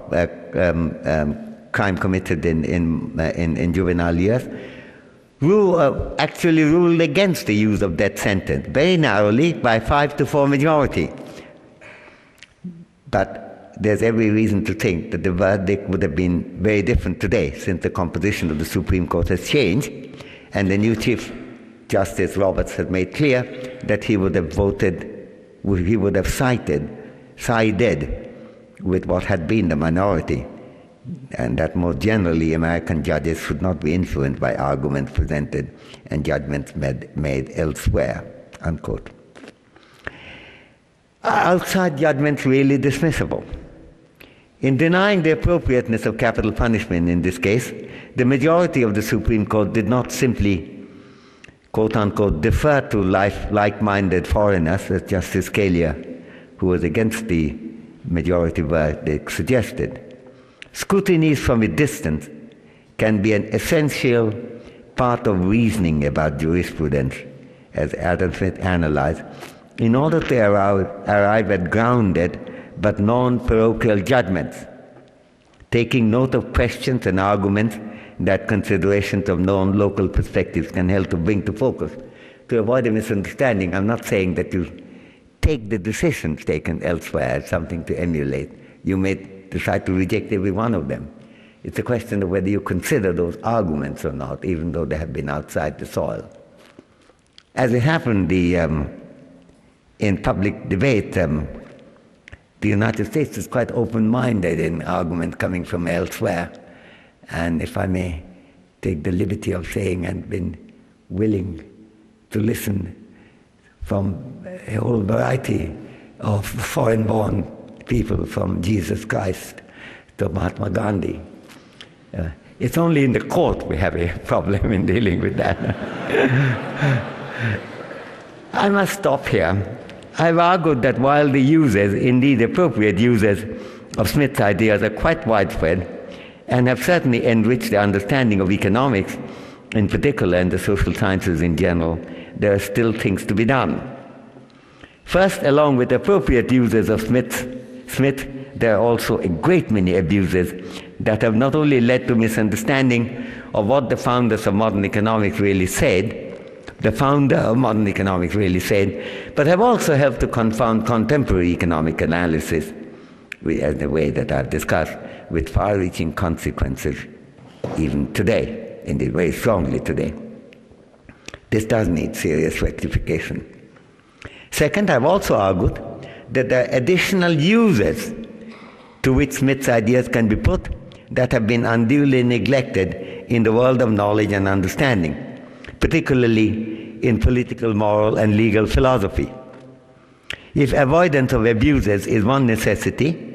crime committed in juvenile years actually ruled against the use of death sentence, very narrowly by 5-4 majority. But there's every reason to think that the verdict would have been very different today, since the composition of the Supreme Court has changed, and the new Chief Justice Roberts has made clear that he would have sided with what had been the minority, and that more generally American judges should not be influenced by arguments presented and judgments made elsewhere, unquote. Outside judgments really dismissible. In denying the appropriateness of capital punishment in this case, the majority of the Supreme Court did not simply, quote unquote, defer to like-minded foreigners, as Justice Scalia, who was against the majority verdict suggested. Scrutiny from a distance can be an essential part of reasoning about jurisprudence, as Adam Smith analyzed, in order to arrive at grounded but non-parochial judgments, taking note of questions and arguments that considerations of non-local perspectives can help to bring to focus. To avoid a misunderstanding, I'm not saying that you take the decisions taken elsewhere as something to emulate. You may decide to reject every one of them. It's a question of whether you consider those arguments or not, even though they have been outside the soil. As it happened, in public debate, the United States is quite open-minded in arguments coming from elsewhere. And if I may take the liberty of saying, I've been willing to listen from a whole variety of foreign-born people, from Jesus Christ to Mahatma Gandhi. It's only in the court we have a problem in dealing with that. I must stop here. I've argued that while the uses, indeed appropriate uses, of Smith's ideas are quite widespread and have certainly enriched the understanding of economics in particular and the social sciences in general, there are still things to be done. First, along with appropriate uses of Smith, there are also a great many abuses that have not only led to misunderstanding of what the founders of modern economics really said, the founder of modern economics really said, but have also helped to confound contemporary economic analysis in the way that I've discussed, with far-reaching consequences even today, indeed very strongly today. This does need serious rectification. Second, I've also argued that there are additional uses to which Smith's ideas can be put that have been unduly neglected in the world of knowledge and understanding, particularly in political, moral, and legal philosophy. If avoidance of abuses is one necessity,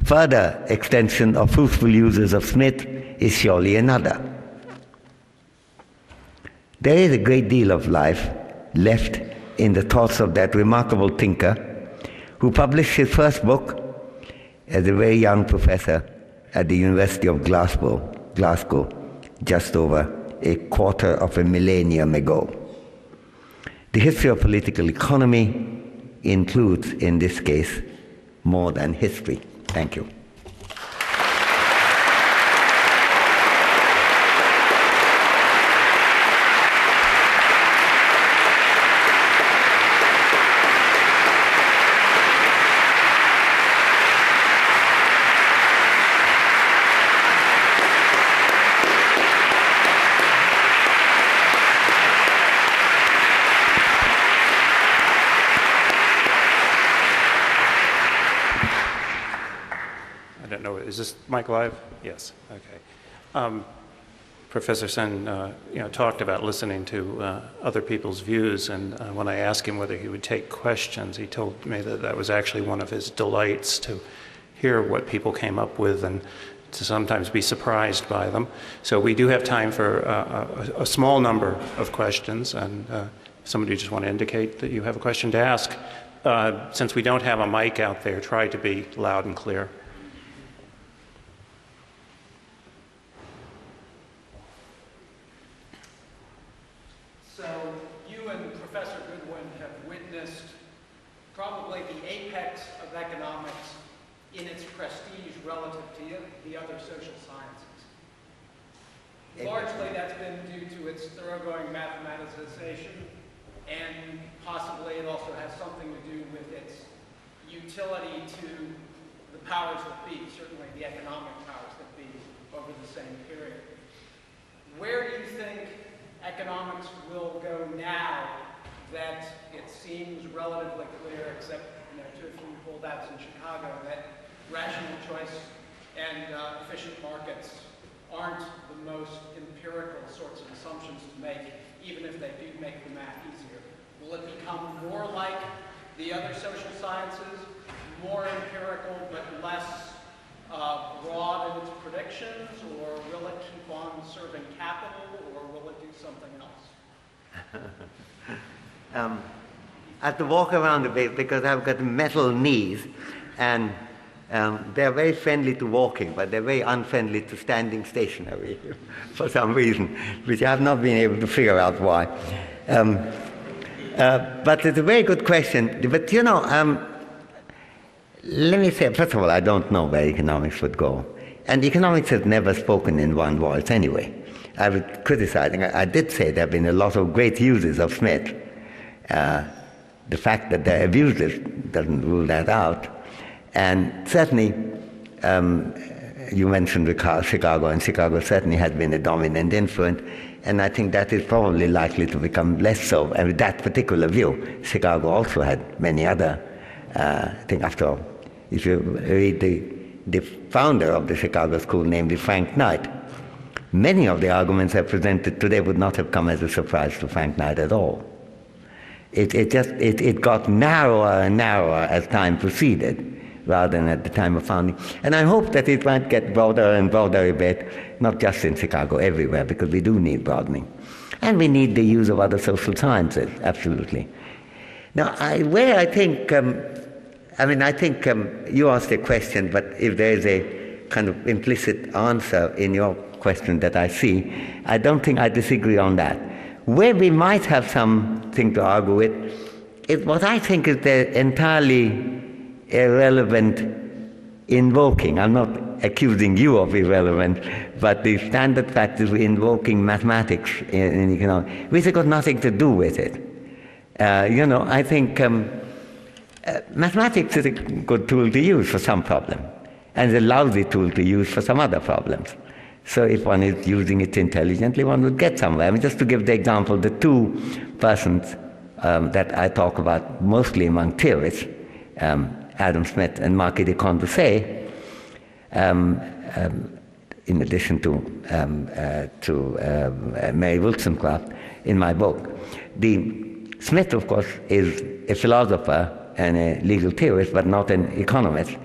further extension of fruitful uses of Smith is surely another. There is a great deal of life left in the thoughts of that remarkable thinker who published his first book as a very young professor at the University of Glasgow, just over a quarter of a millennium ago. The history of political economy includes, in this case, more than history. Thank you. Is this mic live? Yes. Okay. Professor Sen, talked about listening to other people's views, and when I asked him whether he would take questions, he told me that that was actually one of his delights, to hear what people came up with and to sometimes be surprised by them. So we do have time for a small number of questions, and if somebody just want to indicate that you have a question to ask. Since we don't have a mic out there, try to be loud and clear. Probably the apex of economics in its prestige relative to the other social sciences. Largely that's been due to its thoroughgoing mathematicization, and possibly it also has something to do with its utility to the powers that be, certainly the economic powers that be, over the same period. Where do you think economics will go now that it seems relatively clear, except to a few holdouts in Chicago, that rational choice and efficient markets aren't the most empirical sorts of assumptions to make, even if they do make the math easier? Will it become more like the other social sciences, more empirical but less broad in its predictions, or will it keep on serving capital, or will it do something else? I have to walk around a bit because I've got metal knees, and They're very friendly to walking, but they're very unfriendly to standing stationary for some reason, which I have not been able to figure out why. But it's a very good question. But let me say, first of all, I don't know where economics would go. And economics has never spoken in one voice anyway. I was criticizing, I did say there have been a lot of great uses of Smith. The fact that they're abusive doesn't rule that out. And certainly, you mentioned Chicago, and Chicago certainly has been a dominant influence, and I think that is probably likely to become less so. And with that particular view, Chicago also had many other, I think after all, if you read the founder of the Chicago School, namely Frank Knight, many of the arguments I presented today would not have come as a surprise to Frank Knight at all. It got narrower and narrower as time proceeded, rather than at the time of founding. And I hope that it might get broader and broader a bit, not just in Chicago, everywhere, because we do need broadening. And we need the use of other social sciences, absolutely. Now, I think you asked a question, but if there is a kind of implicit answer in your question that I see, I don't think I disagree on that. Where we might have something to argue with is what I think is the entirely irrelevant invoking. I'm not accusing you of irrelevant, but the standard practice of invoking mathematics in economics, which has got nothing to do with it. I think mathematics is a good tool to use for some problem, and a lousy tool to use for some other problems. So if one is using it intelligently, one would get somewhere. I mean, just to give the example, the two persons that I talk about mostly among theorists, Adam Smith and Marquis de Condorcet, in addition to Mary Wollstonecraft in my book. Smith, of course, is a philosopher and a legal theorist, but not an economist,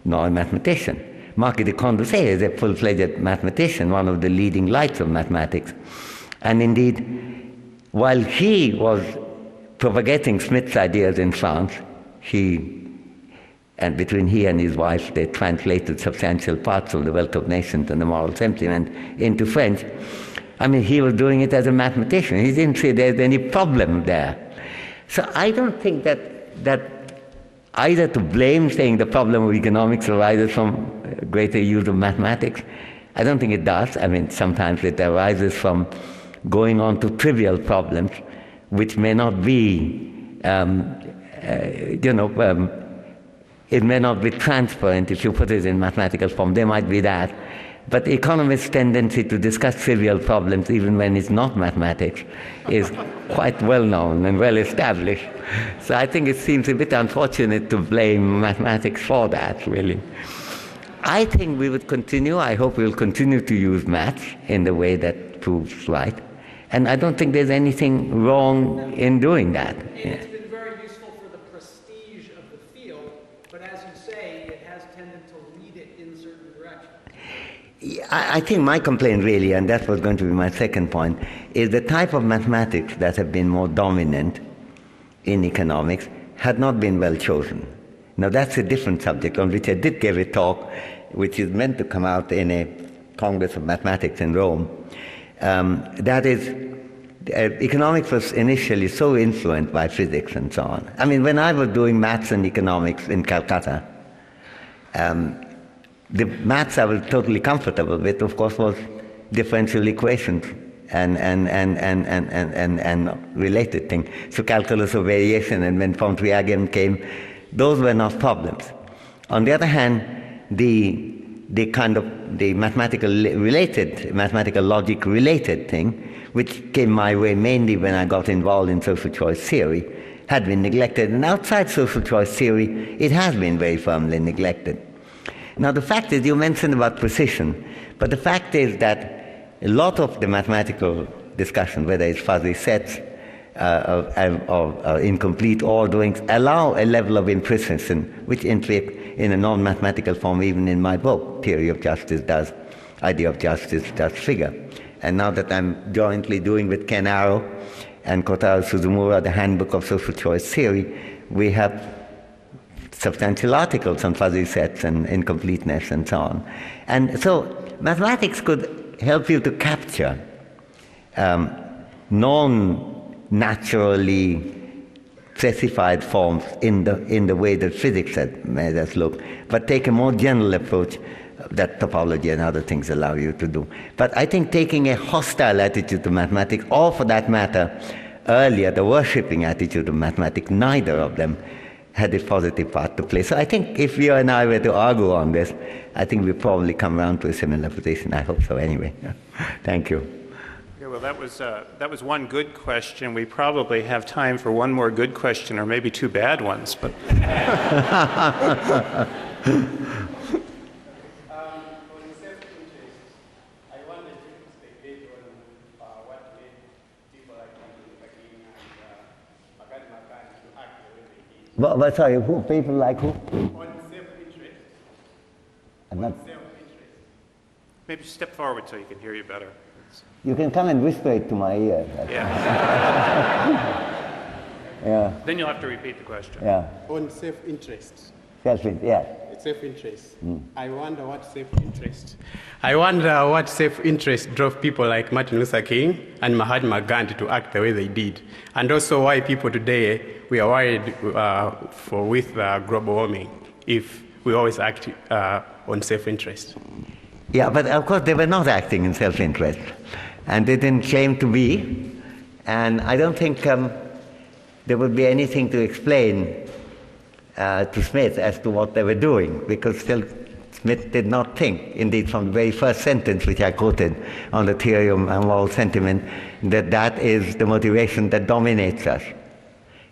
nor a mathematician. Marquis de Condorcet is a full-fledged mathematician, one of the leading lights of mathematics. And indeed, while he was propagating Smith's ideas in France, and between he and his wife, they translated substantial parts of The Wealth of Nations and the Moral Sentiment into French. I mean, he was doing it as a mathematician. He didn't say there's any problem there. So I don't think that either to blame, saying the problem of economics arises from greater use of mathematics. I don't think it does. I mean, sometimes it arises from going on to trivial problems, which may not be, it may not be transparent if you put it in mathematical form. There might be that. But economists' tendency to discuss trivial problems, even when it's not mathematics, is quite well known and well established. So I think it seems a bit unfortunate to blame mathematics for that, really. I think we would continue, I hope we'll continue to use maths in the way that proves right. And I don't think there's anything wrong in doing that. It's been very useful for the prestige of the field, but as you say, it has tended to lead it in certain directions. I think my complaint really, and that was going to be my second point, is the type of mathematics that have been more dominant in economics had not been well chosen. Now that's a different subject on which I did give a talk, which is meant to come out in a Congress of Mathematics in Rome. That is, economics was initially so influenced by physics and so on. I mean, when I was doing maths and economics in Calcutta, the maths I was totally comfortable with, of course, was differential equations and related things. So calculus of variation, and when Pontryagin came, those were not problems. On the other hand, the mathematical logic related thing, which came my way mainly when I got involved in social choice theory, had been neglected. And outside social choice theory, it has been very firmly neglected. Now the fact is, you mentioned about precision, but the fact is that a lot of the mathematical discussion, whether it's fuzzy sets or incomplete orderings, allow a level of imprecision, which in fact, in a non-mathematical form, even in my book, Theory of Justice does, Idea of Justice does figure. And now that I'm jointly doing with Ken Arrow and Kotaro Suzumura the Handbook of Social Choice Theory, we have substantial articles on fuzzy sets and incompleteness and so on. And so mathematics could help you to capture non-naturally specified forms in the way that physics had made us look, but take a more general approach that topology and other things allow you to do. But I think taking a hostile attitude to mathematics, or for that matter, earlier the worshipping attitude to mathematics, neither of them had a positive part to play. So I think if you and I were to argue on this, I think we'd probably come around to a similar position. I hope so anyway. Thank you. Okay, well, that was one good question. We probably have time for one more good question, or maybe two bad ones. But on self-interest, I wonder if you could speculate on what made people like Martin Luther King and Mahatma Gandhi to act the way they did. But sorry, who? People like who? On self-interest. I'm not. Self-interest. maybe step forward so you can hear you better. You can come and whisper it to my ear. Yeah. Yeah. Then you'll have to repeat the question. Yeah. On self-interest. Self-interest, yeah. Self-interest. I wonder what self-interest drove people like Martin Luther King and Mahatma Gandhi to act the way they did, and also why people today we are worried with global warming if we always act on self-interest. Yeah, but of course they were not acting in self-interest, and they didn't claim to be, and I don't think there would be anything to explain to Smith as to what they were doing, because still Smith did not think, indeed from the very first sentence which I quoted on the theory of moral sentiment, that that is the motivation that dominates us.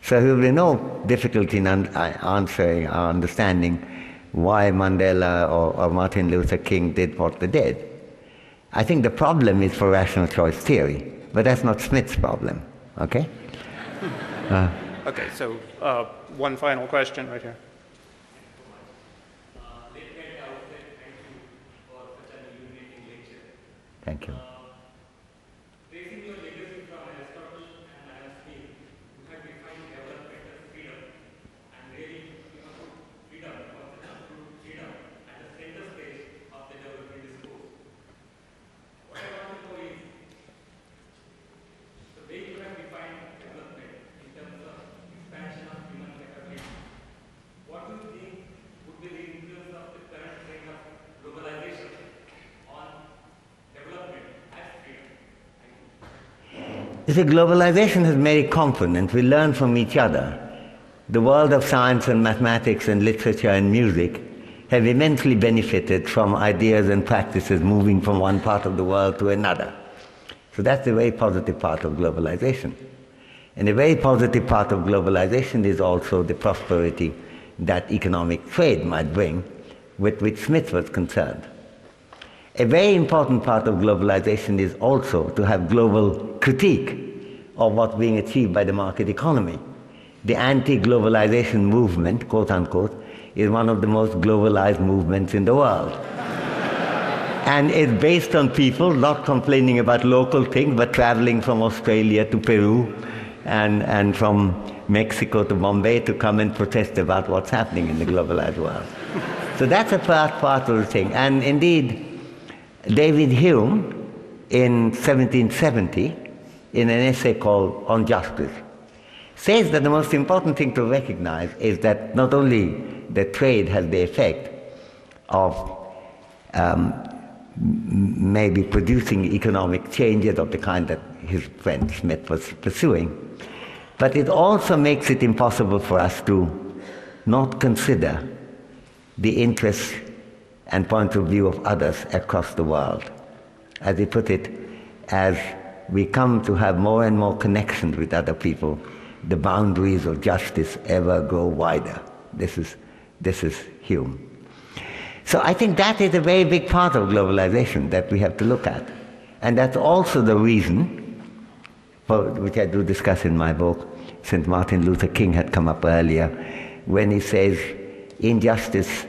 So there will be no difficulty in answering or understanding why Mandela or Martin Luther King did what they did. I think the problem is for rational choice theory, but that's not Smith's problem, okay? Okay, so one final question right here. Thank you. Tracing your legacy from Aristotle and Adam Smith, you have defined development as freedom, and really, freedom was freedom at the center stage of the development discourse. What I want to know is, the way you have defined development in terms of expansion of human capability, what do you think would be the influence of the current trend of globalization on development as freedom? You see, globalization has many components. We learn from each other. The world of science and mathematics and literature and music have immensely benefited from ideas and practices moving from one part of the world to another. So that's a very positive part of globalization. And a very positive part of globalization is also the prosperity that economic trade might bring, with which Smith was concerned. A very important part of globalization is also to have global critique of what's being achieved by the market economy. The anti-globalization movement, quote unquote, is one of the most globalized movements in the world. And it's based on people not complaining about local things, but traveling from Australia to Peru and from Mexico to Bombay to come and protest about what's happening in the globalized world. So that's a part of the thing. And indeed, David Hume, in 1770, in an essay called On Justice, says that the most important thing to recognize is that not only the trade has the effect of maybe producing economic changes of the kind that his friend Smith was pursuing, but it also makes it impossible for us to not consider the interests and point of view of others across the world. As he put it, as we come to have more and more connections with other people, the boundaries of justice ever grow wider. This is Hume. So I think that is a very big part of globalization that we have to look at. And that's also the reason, for which I do discuss in my book, since Martin Luther King had come up earlier, when he says injustice,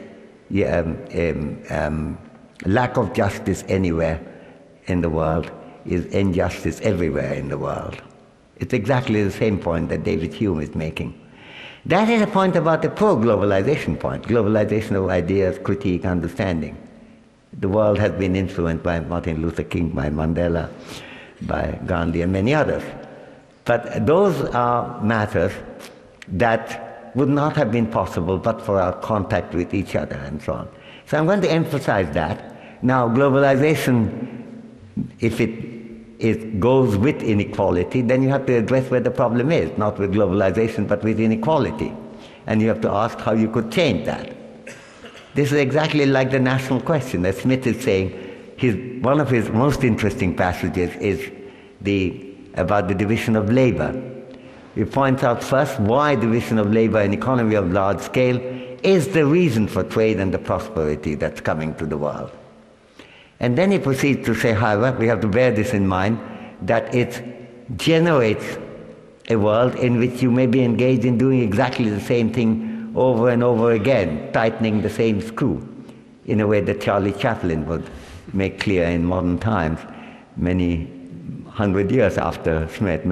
lack of justice anywhere in the world is injustice everywhere in the world. It's exactly the same point that David Hume is making. That is a point about the pro-globalization point, globalization of ideas, critique, understanding. The world has been influenced by Martin Luther King, by Mandela, by Gandhi, and many others. But those are matters that would not have been possible but for our contact with each other and so on. So I'm going to emphasize that. Now, globalization, if it goes with inequality, then you have to address where the problem is, not with globalization, but with inequality. And you have to ask how you could change that. This is exactly like the national question, as Smith is saying. One of his most interesting passages is about the division of labor. He points out first why division of labor in economy of large scale is the reason for trade and the prosperity that's coming to the world. And then he proceeds to say, however, we have to bear this in mind, that it generates a world in which you may be engaged in doing exactly the same thing over and over again, tightening the same screw, in a way that Charlie Chaplin would make clear in modern times, many hundred years after Smith.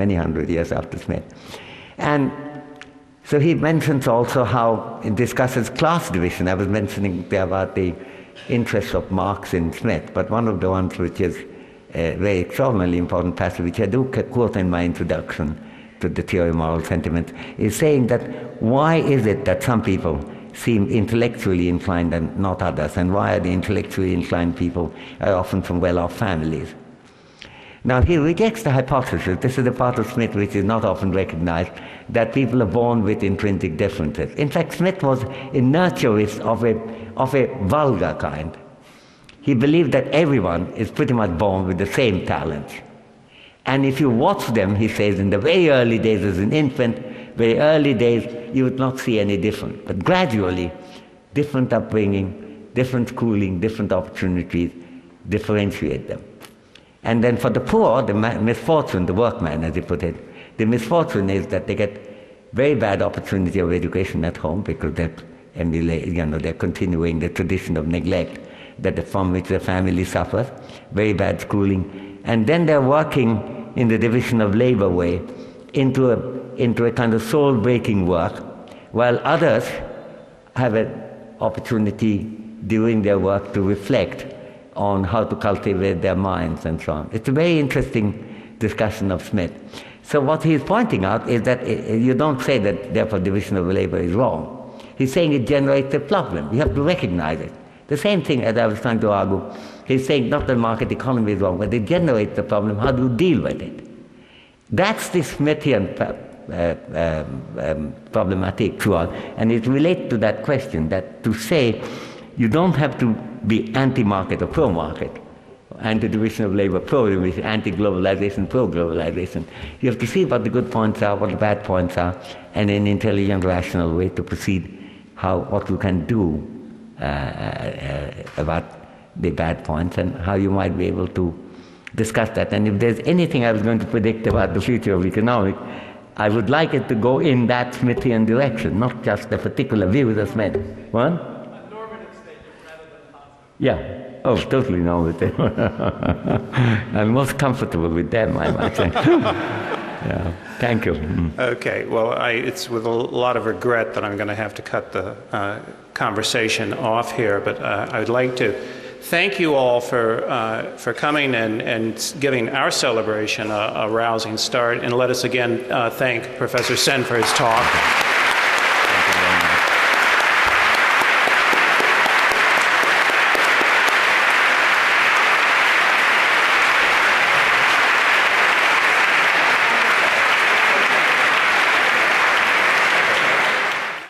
And so he mentions also how it discusses class division. I was mentioning there about the interest of Marx in Smith, but one of the ones which is a very extraordinarily important passage, which I do quote in my introduction to the theory of moral sentiments, is saying that why is it that some people seem intellectually inclined and not others, and why are the intellectually inclined people are often from well-off families? Now he rejects the hypothesis, this is the part of Smith which is not often recognized, that people are born with intrinsic differences. In fact, Smith was a nurturist of a vulgar kind. He believed that everyone is pretty much born with the same talents. And if you watch them, he says, in the very early days as an infant, very early days, you would not see any difference. But gradually, different upbringing, different schooling, different opportunities differentiate them. And then for the poor, the misfortune, the workman, as he put it, the misfortune is that they get very bad opportunity of education at home because they're continuing the tradition of neglect from which the family suffers, very bad schooling. And then they're working in the division of labor way into a kind of soul-breaking work, while others have an opportunity during their work to reflect on how to cultivate their minds and so on. It's a very interesting discussion of Smith. So what he's pointing out is that you don't say that therefore division of labor is wrong. He's saying it generates a problem. You have to recognize it. The same thing as I was trying to argue. He's saying not that market economy is wrong, but it generates the problem. How do you deal with it? That's the Smithian problematic throughout. And it relates to that question, that to say you don't have to be anti-market or pro-market, anti-division of labor, pro-division, anti-globalization, pro-globalization. You have to see what the good points are, what the bad points are, and in an intelligent, rational way to proceed what you can do about the bad points and how you might be able to discuss that. And if there's anything I was going to predict about the future of economics, I would like it to go in that Smithian direction, not just a particular view of Smith. What? A normative statement rather than positive. Yeah. Oh, totally normative. I'm most comfortable with them, I might say. Yeah. Thank you. Okay. Well, it's with a lot of regret that I'm going to have to cut the conversation off here, but I would like to thank you all for coming and giving our celebration a rousing start, and let us again thank Professor Sen for his talk.